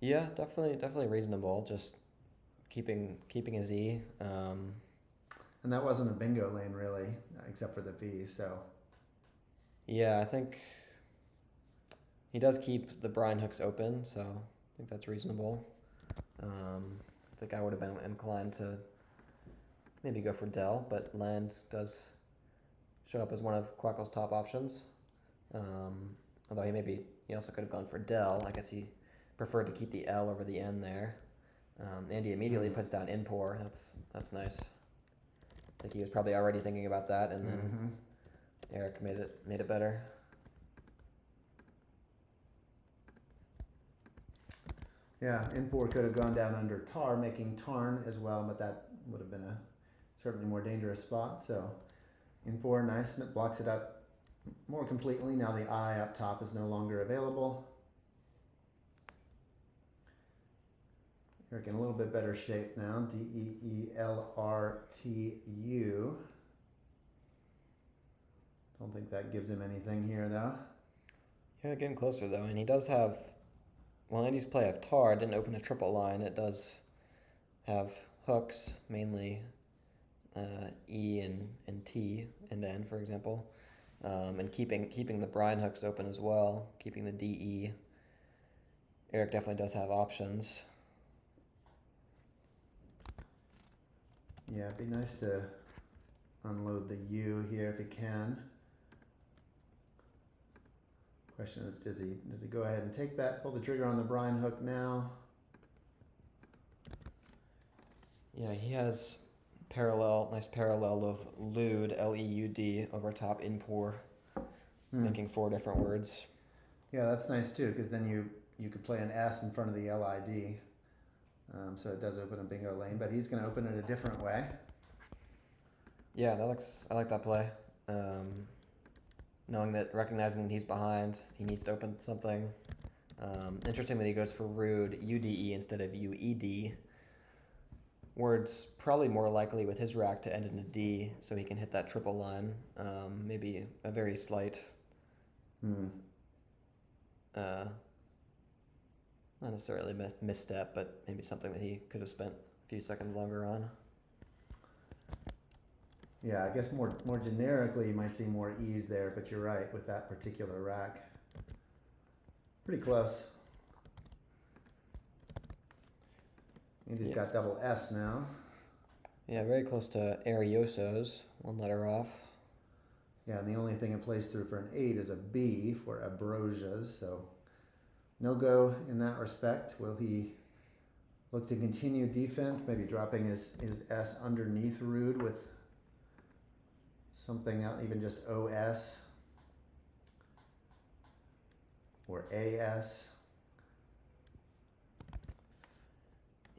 Yeah, definitely reasonable. Just keeping his E. And that wasn't a bingo lane really, except for the V. So. Yeah, I think he does keep the Brian hooks open, so I think that's reasonable. I think I would have been inclined to maybe go for Dell, but land does show up as one of Quackle's top options. Although he also could have gone for Dell. I guess he preferred to keep the L over the N there. Andy immediately puts down Inpour. That's nice. I think he was probably already thinking about that, and then Eric made it better. Yeah, Inpour could have gone down under Tar, making Tarn as well, but that would have been a certainly more dangerous spot. So Inpour, nice, and it blocks it up more completely. Now the I up top is no longer available. Eric in a little bit better shape now. DEELRTU. Don't think that gives him anything here though. Yeah, getting closer though, and he does have. Well, Andy's play of Tar didn't open a triple line. It does have hooks, mainly E and T and N, for example, and keeping the Brian hooks open as well, keeping the DE. Eric definitely does have options. Yeah, it'd be nice to unload the U here if he can. Question is, does he go ahead and take that, pull the trigger on the Brian hook now? Yeah, he has nice parallel of Leud, L-E-U-D, over top Inpour, making 4 different words. Yeah, that's nice too, because then you could play an S in front of the LID. So it does open a bingo lane, but he's going to open it a different way. Yeah, I like that play. Um, recognizing that he's behind, he needs to open something. Interesting that he goes for rude UDE instead of UED. Word's probably more likely with his rack to end in a D, so he can hit that triple line. Maybe a very slight, Hmm. uh, not necessarily misstep, but maybe something that he could have spent a few seconds longer on. Yeah, I guess more generically, you might see more ease there, but you're right with that particular rack. Pretty close. Andy's got double S now. Yeah, very close to Arioso's, one letter off. Yeah, and the only thing it plays through for an 8 is a B for Abrosia's, so no go in that respect. Will he look to continue defense, maybe dropping his S underneath rude with something out, even just OS or AS?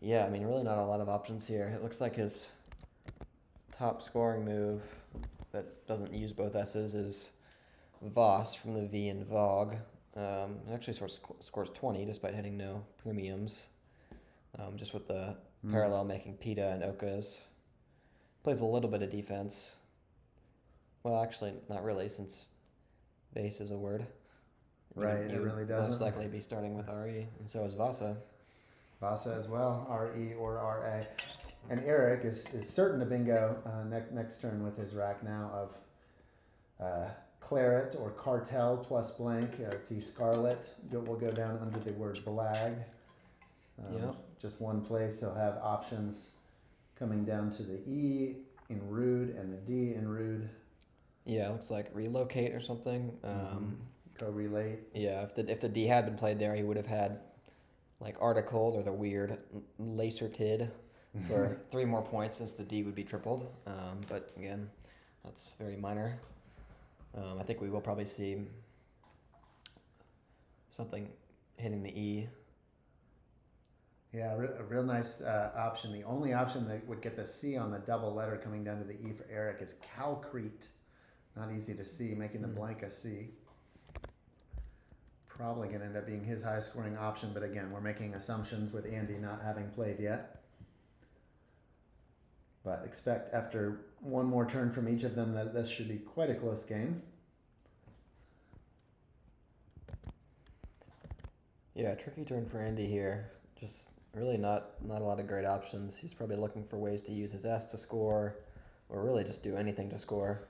Yeah, I mean, really not a lot of options here. It looks like his top scoring move that doesn't use both S's is Voss from the V in Vogue. It actually scores 20 despite hitting no premiums. Just with the parallel making Pita and Oka's. Plays a little bit of defense. Well, actually, not really, since base is a word. Right, it really doesn't. Most likely be starting with RE, and so is Vasa. Vasa as well, RE or RA. And Eric is certain to bingo next turn with his rack now of Claret or Cartel plus blank. See Scarlet will go down under the word Blag. Just one place. He'll have options coming down to the E in Rude and the D in Rude. Yeah, looks like relocate or something. Co-relate. Yeah, if the D had been played there, he would have had like Articled or the weird Lacertid for 3 more points since the D would be tripled. But again, that's very minor. I think we will probably see something hitting the E. Yeah, a real nice option. The only option that would get the C on the double letter coming down to the E for Eric is Calcrete. Not easy to see, making the blank a C. Probably going to end up being his high scoring option, but again, we're making assumptions with Andy not having played yet. But expect after one more turn from each of them that this should be quite a close game. Yeah, tricky turn for Andy here. Just really not a lot of great options. He's probably looking for ways to use his S to score, or really just do anything to score.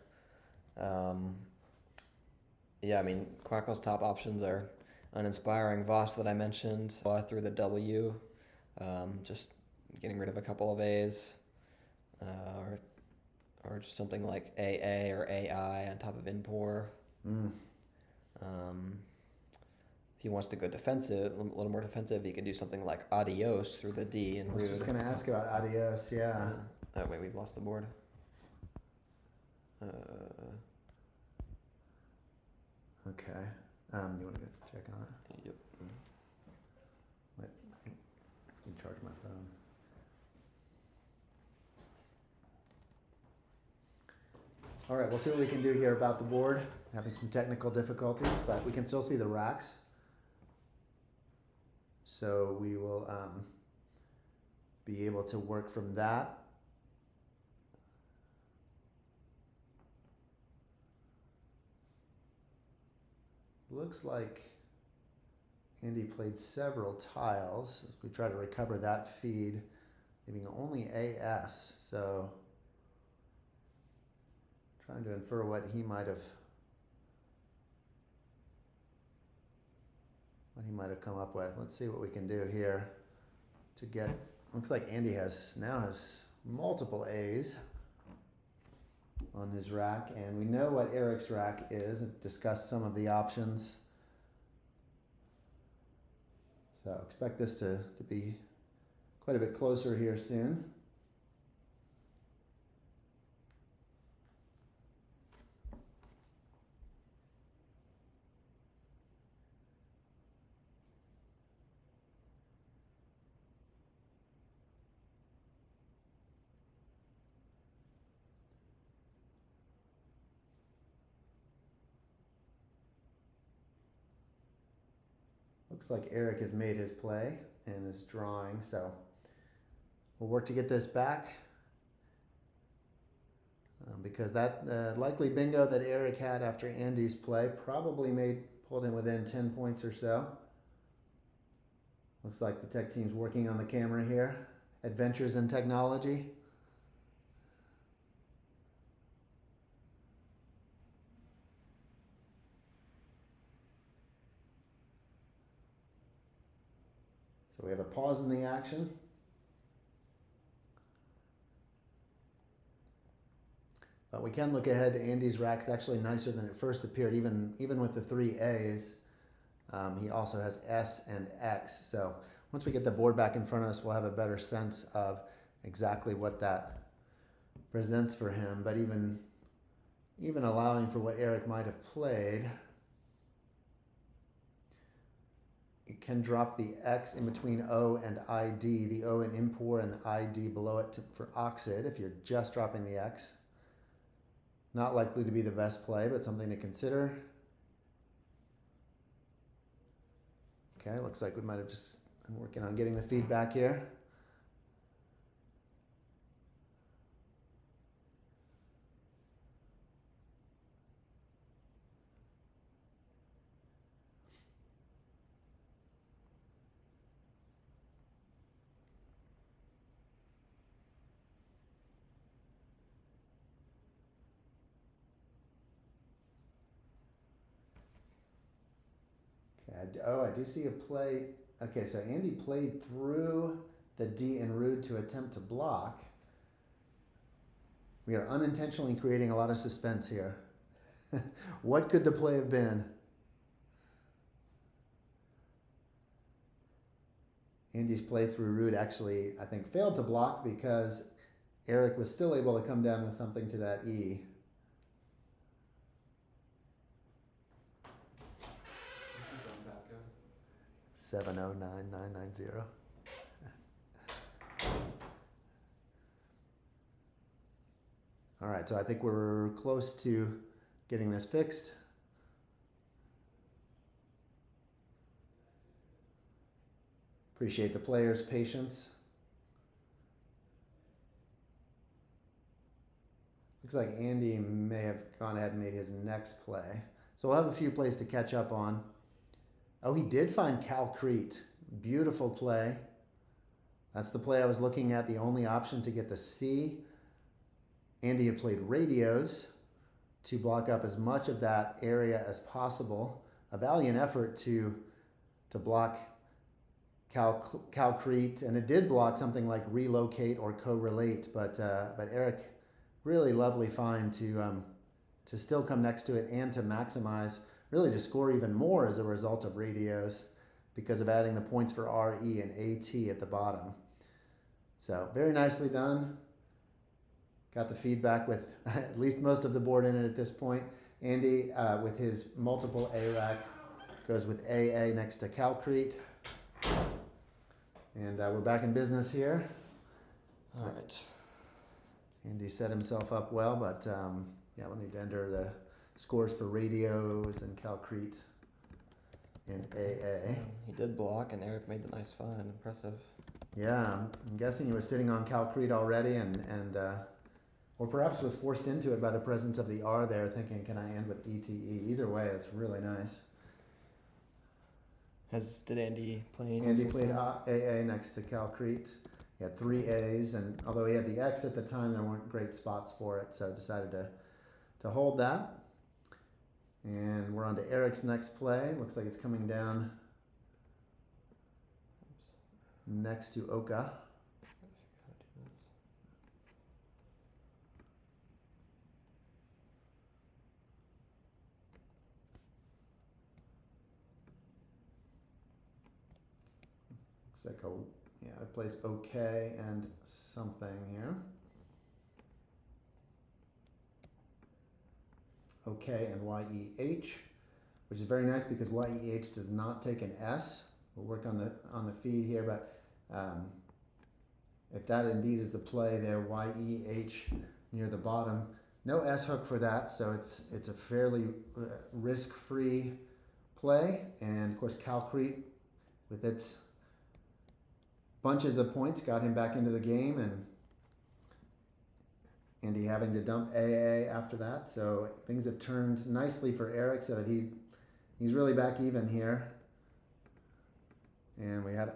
Yeah, I mean, Quacko's top options are uninspiring Voss that I mentioned through the W, just getting rid of a couple of A's, or just something like AA or AI on top of Inpor. If he wants to go defensive, a little more defensive, he can do something like Adios through the D and I was Rude. just going to ask about Adios, yeah. Oh, wait, we've lost the board. Okay. You want to go check on it? Yep. Wait, I can charge my phone. All right, we'll see what we can do here about the board. Having some technical difficulties, but we can still see the racks. So we will be able to work from that. Looks like Andy played several tiles as we try to recover that feed, leaving only AS. So trying to infer what he might have come up with. Let's see what we can do here to get. Looks like Andy now has multiple A's on his rack, and we know what Eric's rack is and discussed some of the options. So expect this to be quite a bit closer here soon. Looks like Eric has made his play and is drawing, so we'll work to get this back. Because that likely bingo that Eric had after Andy's play probably pulled him within 10 points or so. Looks like the tech team's working on the camera here. Adventures in technology. So we have a pause in the action. But we can look ahead to Andy's rack's actually nicer than it first appeared, even with the 3 A's. He also has S and X. So once we get the board back in front of us, we'll have a better sense of exactly what that presents for him. But even allowing for what Eric might have played, it can drop the X in between O and ID, the O in import and the ID below it for oxid if you're just dropping the X. Not likely to be the best play, but something to consider. Okay, looks like we might have just been working on getting the feedback here. I do see a play. Okay, so Andy played through the D and Rude to attempt to block. We are unintentionally creating a lot of suspense here. What could the play have been? Andy's play through Rude actually, I think, failed to block because Eric was still able to come down with something to that E. 709-990. All right, so I think we're close to getting this fixed. Appreciate the players' patience. Looks like Andy may have gone ahead and made his next play. So we'll have a few plays to catch up on. Oh, he did find Calcrete. Beautiful play. That's the play I was looking at, the only option to get the C. Andy had played radios to block up as much of that area as possible. A valiant effort to block Calcrete, and it did block something like relocate or correlate, but Eric, really lovely find to still come next to it and to maximize, really to score even more as a result of radios because of adding the points for RE and AT at the bottom. So very nicely done. Got the feedback with at least most of the board in it at this point. Andy, with his multiple A rack, goes with AA next to Calcrete. And we're back in business here. All right. Andy set himself up well, but yeah, we'll need to enter the scores for radios and Calcrete and AA. He did block, and Eric made the nice find. Impressive. Yeah, I'm guessing he was sitting on Calcrete already, and or perhaps was forced into it by the presence of the R there, thinking, can I end with ETE? Either way, it's really nice. Did Andy play anything? Andy played AA next to Calcrete. He had 3 A's, and although he had the X at the time, there weren't great spots for it, so decided to hold that. And we're on to Eric's next play. Looks like it's coming down next to Oka. Looks like it plays OK and something here. OK and YEH, which is very nice because YEH does not take an S. We'll work on the feed here, but if that indeed is the play there, YEH near the bottom, no S hook for that, so it's a fairly risk-free play. And of course, Calcrete with its bunches of points, got him back into the game, and Andy having to dump AA after that. So things have turned nicely for Eric, so that he's really back even here. And we have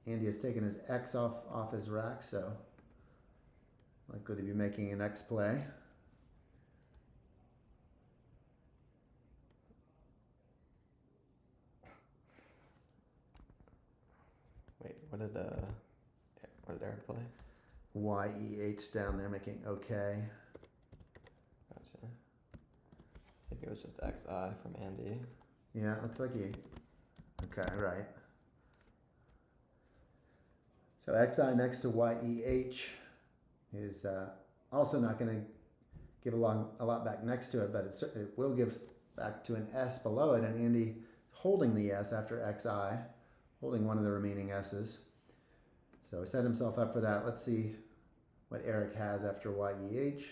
Andy has taken his X off his rack, so likely to be making an X play. Wait, what did Eric play? YEH down there making okay. Gotcha. I think it was just XI from Andy. Yeah, looks like he. Okay, right. So XI next to YEH is also not going to give a lot back next to it, but it will give back to an S below it, and Andy holding the S after XI, holding one of the remaining S's. So set himself up for that. Let's see what Eric has after YEH.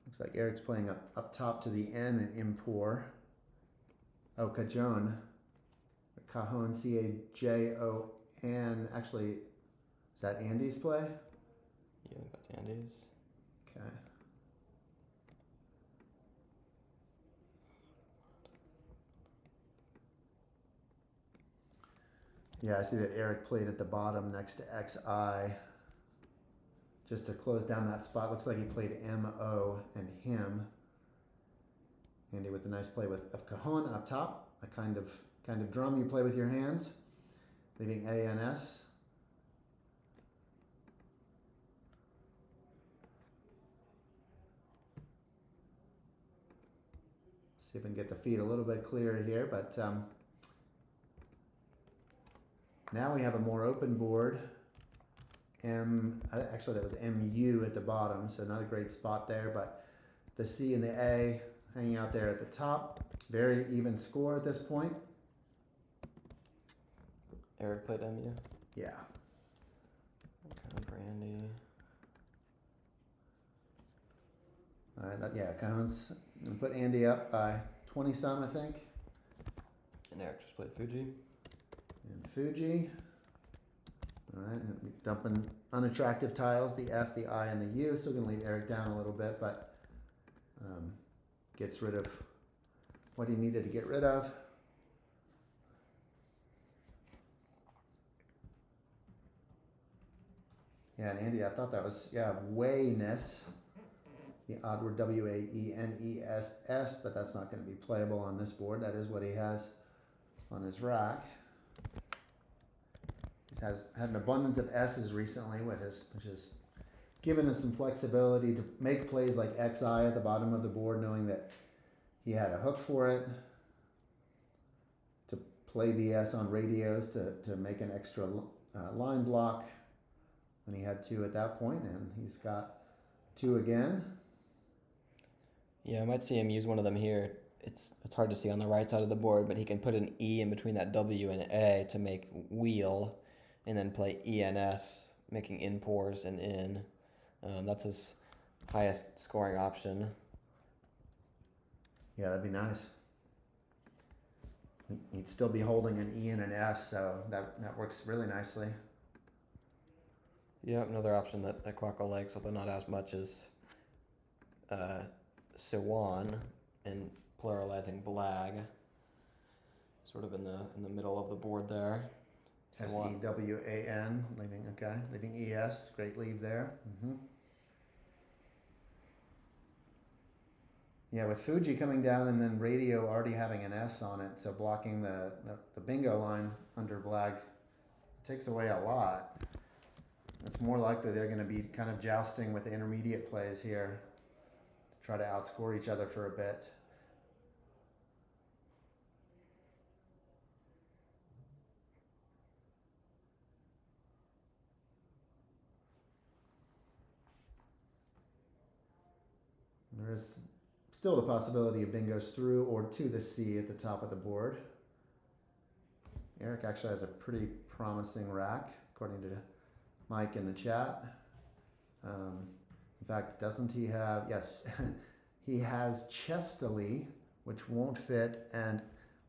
Looks like Eric's playing up top to the N and impor. Oh, Cajon. Cajon, C-A-J-O-N. Actually, is that Andy's play? Yeah, that's Andy's. Okay. Yeah, I see that Eric played at the bottom next to XI. Just to close down that spot. Looks like he played M-O and him. Andy with a nice play of Cajon up top. A kind of drum you play with your hands. Leaving A and S. See if we can get the feet a little bit clearer here, but now we have a more open board. Actually that was MU at the bottom, so not a great spot there, but the C and the A hanging out there at the top. Very even score at this point. Eric played MU? Yeah. Okay, for Andy. All right, Cajon's gonna put Andy up by 20 some, I think. And Eric just played Fuji. And Fuji. All right, and dumping unattractive tiles, the F, the I, and the U. Still gonna leave Eric down a little bit, but gets rid of what he needed to get rid of. Yeah, and Andy, I thought that was, wayness. The odd word W-A-E-N-E-S-S, but that's not going to be playable on this board. That is what he has on his rack. He has had an abundance of S's recently, which has given him some flexibility to make plays like XI at the bottom of the board, knowing that he had a hook for it, to play the S on radios to make an extra line block when he had 2 at that point, and he's got 2 again. Yeah, I might see him use one of them here. It's hard to see on the right side of the board, but he can put an E in between that W and A to make wheel, and then play ENS, making in pours and in. That's his highest scoring option. Yeah, that'd be nice. He'd still be holding an E and an S, so that works really nicely. Yeah, another option that Quacko likes, although not as much, is Siwan and pluralizing Blag. Sort of in the middle of the board there. S-E-W-A-N, leaving E-S, great leave there. Mm-hmm. Yeah, with Fuji coming down and then radio already having an S on it, so blocking the bingo line under Blag takes away a lot. It's more likely they're going to be kind of jousting with the intermediate plays here to try to outscore each other for a bit. And there is still the possibility of bingos through or to the C at the top of the board. Eric actually has a pretty promising rack, according to Mike in the chat. In fact, doesn't he have, yes, he has Chestily, which won't fit, and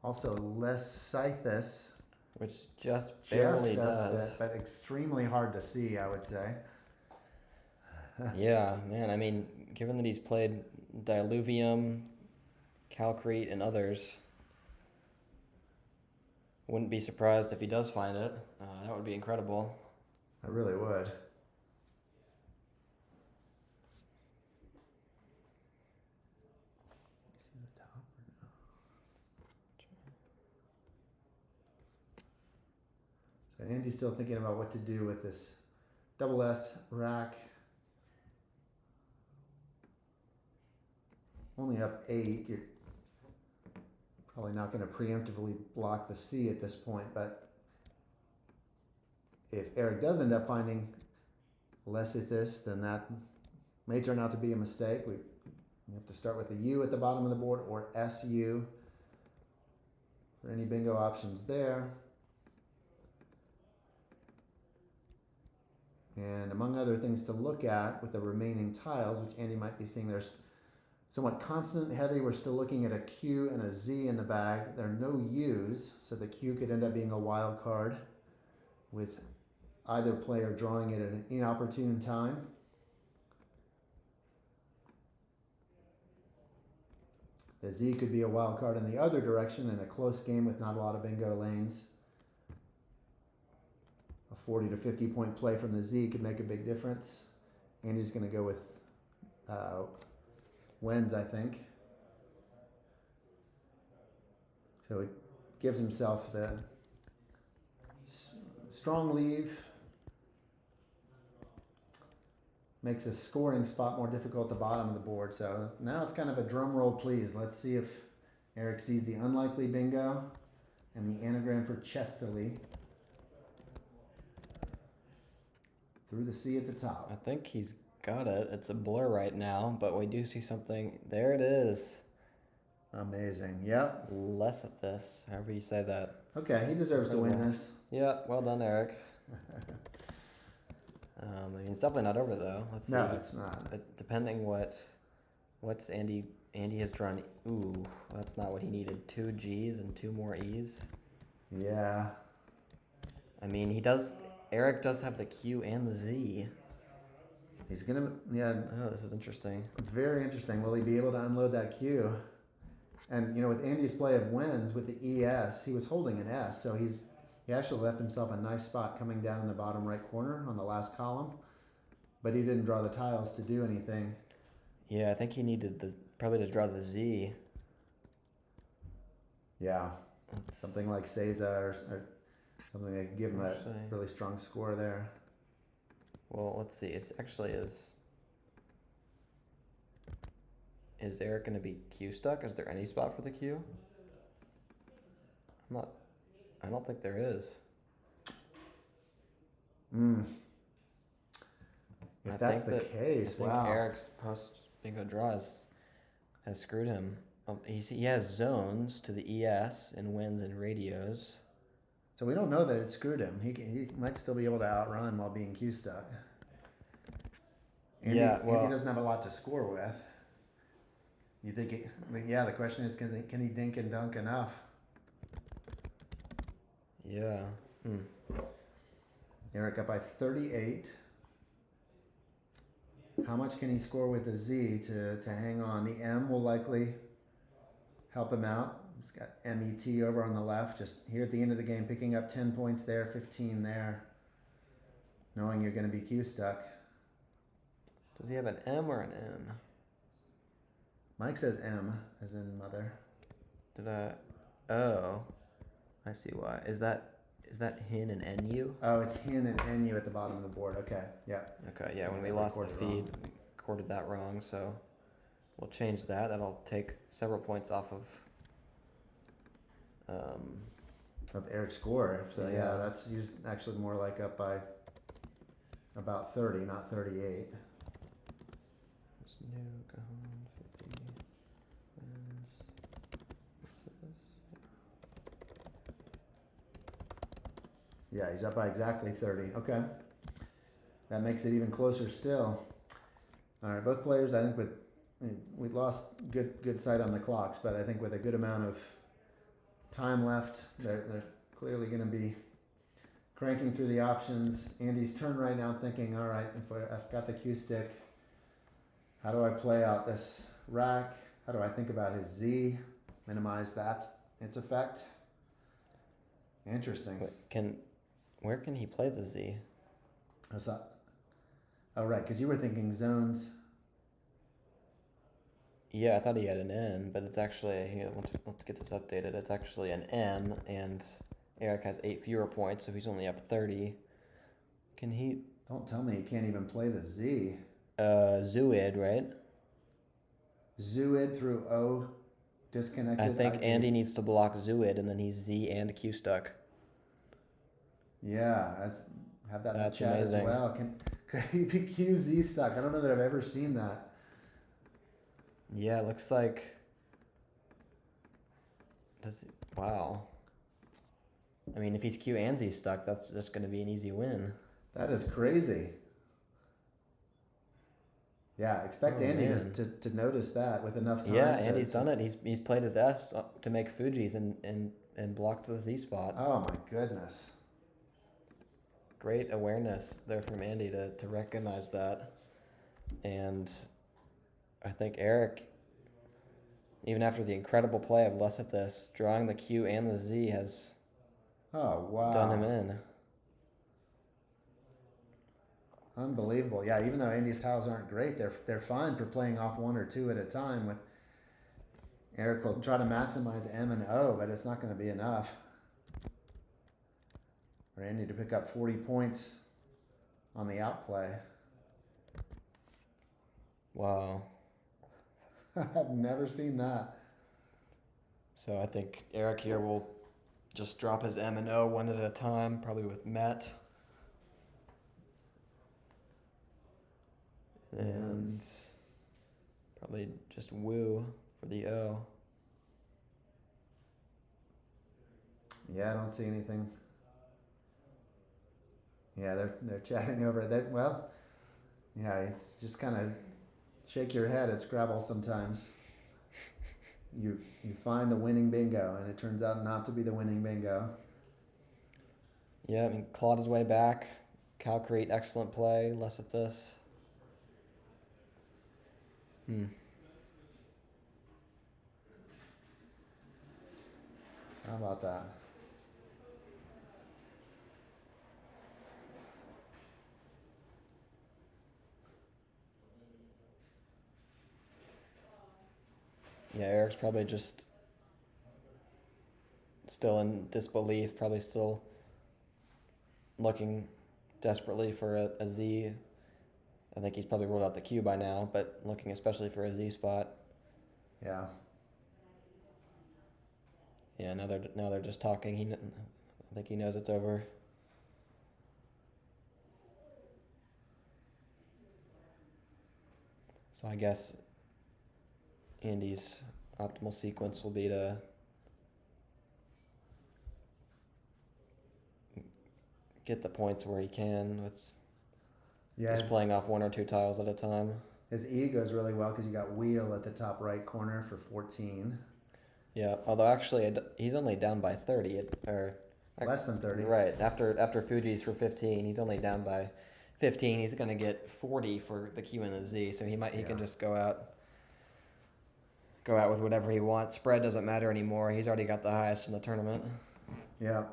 also Lescythus. Which just Just barely does does. fit, but extremely hard to see, I would say. Yeah, man. I mean, given that he's played Diluvium, Calcrete, and others, wouldn't be surprised if he does find it. That would be incredible. I really would. See the top or no? So Andy's still thinking about what to do with this double S rack. Only up 8. You're probably not going to preemptively block the C at this point, but if Eric does end up finding Lescythus, then that may turn out to be a mistake. We have to start with the U at the bottom of the board or SU for any bingo options there. And among other things to look at with the remaining tiles, which Andy might be seeing, there's somewhat consonant heavy. We're still looking at a Q and a Z in the bag. There are no U's, so the Q could end up being a wild card with either player drawing it at an inopportune time. The Z could be a wild card in the other direction in a close game with not a lot of bingo lanes. A 40 to 50 point play from the Z could make a big difference. Andy's going to go with Wens, I think. So he gives himself the strong leave. Makes a scoring spot more difficult at the bottom of the board. So now it's kind of a drum roll, please. Let's see if Eric sees the unlikely bingo and the anagram for Chestily through the C at the top. I think he's got it. It's a blur right now, but we do see something. There it is. Amazing. Yep. Less of this, however you say that. Okay, he deserves to win this. Yeah, well done, Eric. I mean, it's definitely not over though. Let's see. No, it's not. Depending what's Andy has drawn. Ooh, that's not what he needed. 2 G's and 2 more E's. Yeah. I mean, Eric does have the Q and the Z. He's gonna, yeah. Oh, this is interesting. Very interesting. Will he be able to unload that Q? And with Andy's play of Wens with the ES, he was holding an S, so he actually left himself a nice spot coming down in the bottom right corner on the last column, but he didn't draw the tiles to do anything. Yeah, I think he needed probably to draw the Z. Yeah, something like Seiza or something that could give him a really strong score there. Well, let's see. It's actually Is Eric going to be Q stuck? Is there any spot for the Q? I don't think there is. If that's the case, I think wow. Eric's post bingo draws has screwed him. He has zones to the ES and wins and radios. So we don't know that it screwed him. He might still be able to outrun while being Q stuck. Andy doesn't have a lot to score with. You think? The question is, can he dink and dunk enough? Yeah. Eric up by 38. How much can he score with the Z to hang on? The M will likely help him out. He's got MET over on the left, just here at the end of the game, picking up 10 points there, 15 there, knowing you're going to be Q stuck. Does he have an M or an N? Mike says M, as in mother. Oh, I see why. Is that hin and NU? Oh, it's hin and NU at the bottom of the board. Okay, yeah. Okay, yeah, when we lost the feed, we recorded that wrong, so we'll change that. That'll take several points off of Eric's score. So yeah, he's actually more like up by about 30, not 38. Yeah, he's up by exactly 30. Okay. That makes it even closer still. All right, both players, I think we lost good sight on the clocks, but I think with a good amount of time left, they're clearly going to be cranking through the options. Andy's turn right now, thinking, all right, I've got the cue stick, how do I play out this rack? How do I think about his Z? Minimize its effect. Interesting. Where can he play the Z? Oh, right, because you were thinking zones. Yeah, I thought he had an N, but it's actually, here, let's get this updated. It's actually an M, and Eric has 8 fewer points, so he's only up 30. Can he? Don't tell me he can't even play the Z. Zuid, right? Zuid through O, disconnected. I think Andy needs to block Zuid, and then he's Z and Q stuck. Yeah, have that in the chat amazing. as well. Could he be QZ stuck? I don't know that I've ever seen that. Yeah, it looks like. Wow. I mean, if he's Q and Z stuck, that's just going to be an easy win. That is crazy. Yeah, expect Andy to notice that with enough time. Yeah, Andy's done it. He's played his S to make Fuji's and blocked the Z spot. Oh my goodness. Great awareness there from Andy to recognize that. And I think Eric, even after the incredible play of Less at This, drawing the Q and the Z has done him in. Unbelievable. Yeah, even though Andy's tiles aren't great, they're fine for playing off 1 or 2 at a time. With Eric will try to maximize M and O, but it's not going to be enough for Andy to pick up 40 points on the outplay. Wow. I've never seen that. So I think Eric here will just drop his M and O one at a time, probably with Met. And probably just Woo for the O. Yeah, I don't see anything. Yeah, they're chatting over that. Well, yeah, it's just kind of shake your head at Scrabble sometimes. You find the winning bingo, and it turns out not to be the winning bingo. Yeah, I mean, clawed his way back. Calcrete, excellent play. Less at this. How about that? Yeah, Eric's probably just still in disbelief, probably still looking desperately for a Z. I think he's probably ruled out the Q by now, but looking especially for a Z spot. Yeah. Yeah, now they're just talking. I think he knows it's over. So I guess Andy's optimal sequence will be to get the points where he can with just playing off 1 or 2 tiles at a time. His E goes really well because you got Wheel at the top right corner for 14. Yeah, although actually he's only down by 30 or less than 30. Right, after Fuji's for 15, he's only down by 15. He's going to get 40 for the Q and the Z, so he can just go out with whatever he wants. Spread doesn't matter anymore. He's already got the highest in the tournament. Yeah.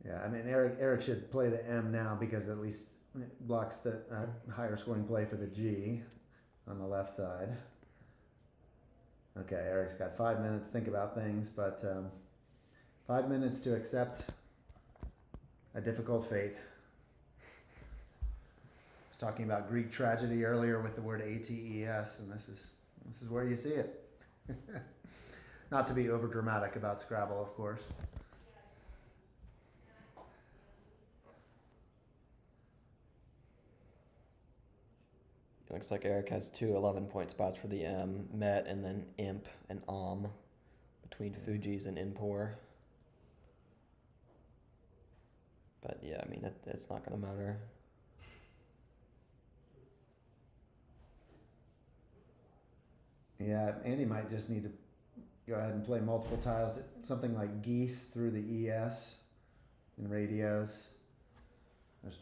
Yeah, I mean Eric should play the M now because at least it blocks the higher scoring play for the G on the left side. Okay, Eric's got 5 minutes to think about things, but 5 minutes to accept a difficult fate. I was talking about Greek tragedy earlier with the word ATES, and this is where you see it. Not to be over dramatic about Scrabble, of course. It looks like Eric has 2 11-point spots for the M, Met, and then Imp and Om between Fuji's and Inpor. But yeah, I mean, it's not going to matter. Yeah, Andy might just need to go ahead and play multiple tiles. Something like geese through the ES and radios. There's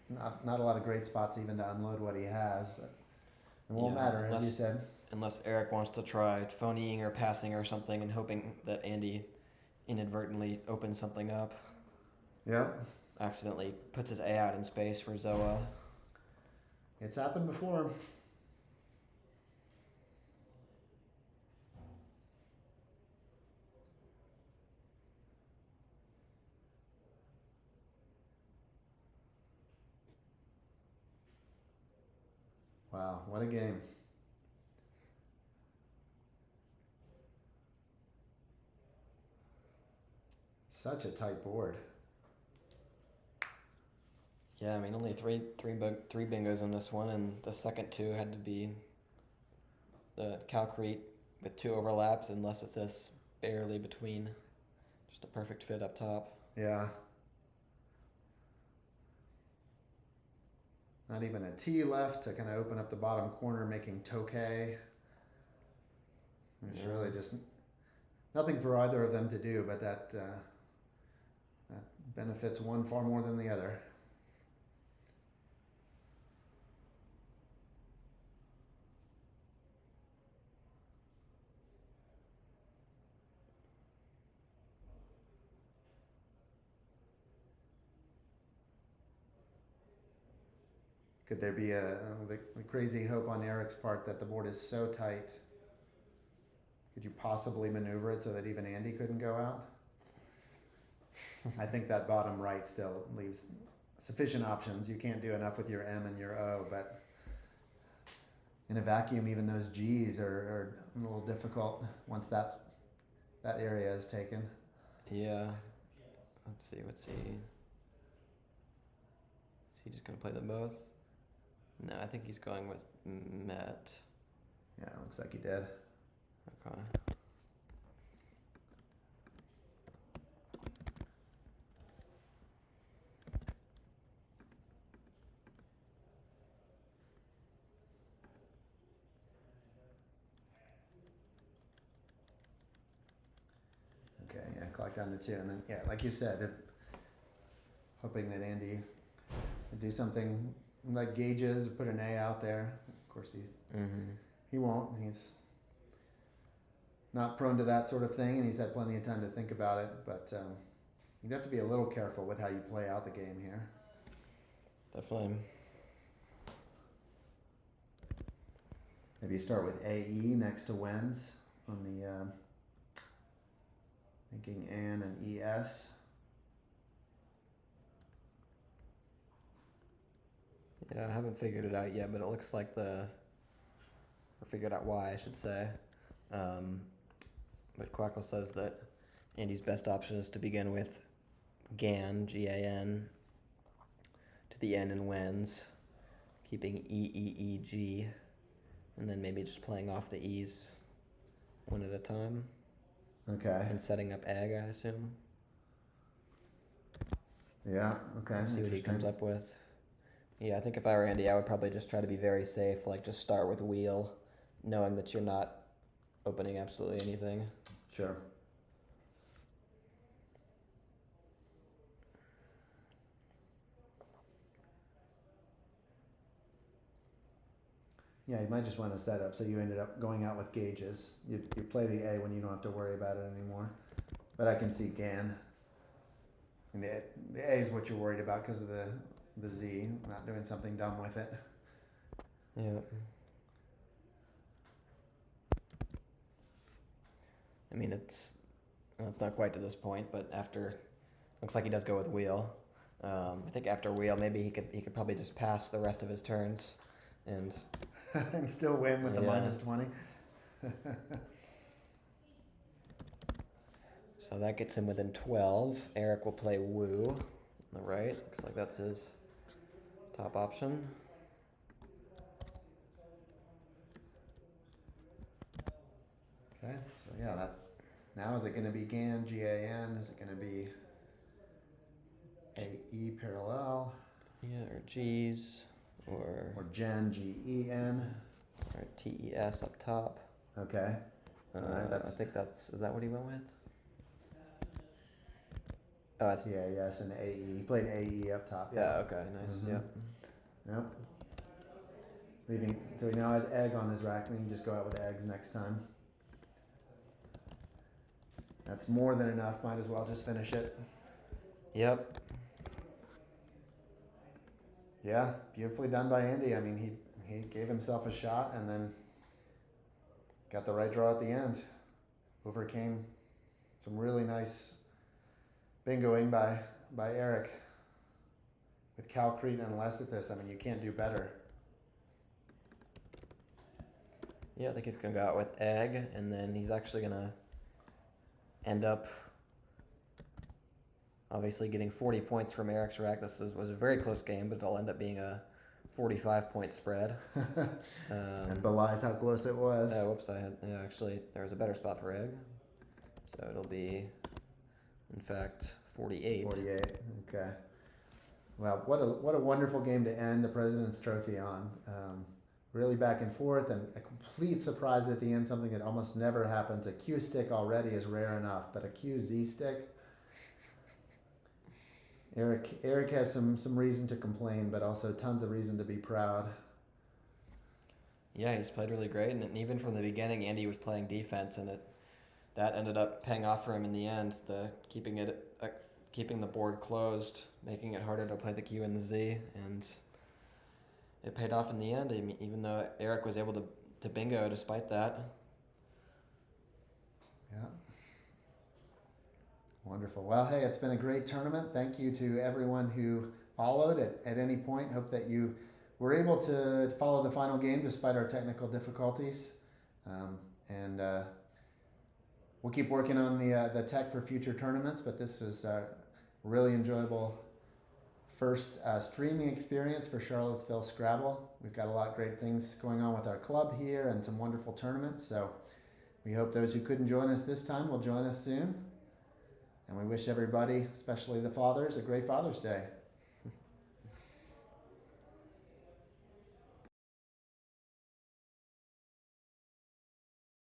not a lot of great spots even to unload what he has, but it won't matter, as you said. Unless Eric wants to try phonying or passing or something and hoping that Andy inadvertently opens something up. Yep. Accidentally puts his A out in space for Zoa. It's happened before. Wow, what a game. Such a tight board. Yeah, I mean, only three bingos in this one, and the second two had to be the Calcrete with 2 overlaps and Lessithus barely between. Just a perfect fit up top. Yeah. Not even a T left to kind of open up the bottom corner, making Tokay. It's really just nothing for either of them to do, but that benefits one far more than the other. Could there be the crazy hope on Eric's part that the board is so tight? Could you possibly maneuver it so that even Andy couldn't go out? I think that bottom right still leaves sufficient options. You can't do enough with your M and your O, but in a vacuum, even those G's are a little difficult once that area is taken. Yeah. Let's see. Is he just going to play them both? No, I think he's going with Met. Yeah, looks like he did. Okay. Okay, yeah, clock down to 2, and then, yeah, like you said, hoping that Andy would do something like gauges, put an A out there. Of course, he won't. He's not prone to that sort of thing, and he's had plenty of time to think about it, but you'd have to be a little careful with how you play out the game here. Definitely. Maybe you start with AE next to Wens on the making N and ES. Yeah, I haven't figured it out yet, but it looks like or figured out why, I should say. But Quackle says that Andy's best option is to begin with GAN, G-A-N, to the N in Wens, keeping E-E-E-G, and then maybe just playing off the E's one at a time. Okay. And setting up egg, I assume. Yeah, okay. See what he comes up with. Yeah, I think if I were Andy, I would probably just try to be very safe, like just start with wheel, knowing that you're not opening absolutely anything. Sure. Yeah, you might just want to set up so you ended up going out with gauges. You play the A when you don't have to worry about it anymore. But I can see GAN. And the A is what you're worried about because of the Z, not doing something dumb with it. Yeah. I mean, it's not quite to this point, but looks like he does go with wheel. I think after wheel, maybe he could probably just pass the rest of his turns, and and still win with the minus 20. So that gets him within 12. Eric will play Woo on the right. Looks like that's his top option. Okay, so yeah, now is it going to be GAN, G-A-N? Is it going to be A-E parallel? Yeah, or G's, or Gen, G-E-N. All right, TES up top. Okay. All right, I think is that what he went with? Oh, I Yeah, yes, and AE. He played AE up top. yeah, okay, nice, yep. Yep. Leaving, so he now has egg on his rack, and he can just go out with eggs next time. That's more than enough. Might as well just finish it. Yep. Yeah, beautifully done by Andy. I mean, he gave himself a shot and then got the right draw at the end. Overcame some really nice bingoing by Eric with Calcrete and Lesithus. I mean, you can't do better. Yeah, I think he's gonna go out with egg, and then he's actually gonna end up obviously getting 40 points from Eric's rack. Was a very close game, but it'll end up being a 45-point spread. And belies how close it was. Whoops, actually, there was a better spot for egg. So it'll be, in fact, 48. 48, okay. Well, what a wonderful game to end the President's Trophy on. Really back and forth, and a complete surprise at the end, something that almost never happens. A Q stick already is rare enough, but a QZ stick? Eric has some reason to complain, but also tons of reason to be proud. Yeah, he's played really great, and even from the beginning, Andy was playing defense, and that ended up paying off for him in the end. Keeping the board closed, making it harder to play the Q and the Z, and it paid off in the end. I mean, even though Eric was able to bingo despite that. Yeah. Wonderful. Well, hey, it's been a great tournament. Thank you to everyone who followed at any point. Hope that you were able to follow the final game despite our technical difficulties. And we'll keep working on the tech for future tournaments, but this was a really enjoyable first streaming experience for Charlottesville Scrabble. We've got a lot of great things going on with our club here and some wonderful tournaments. So we hope those who couldn't join us this time will join us soon. And we wish everybody, especially the fathers, a great Father's Day.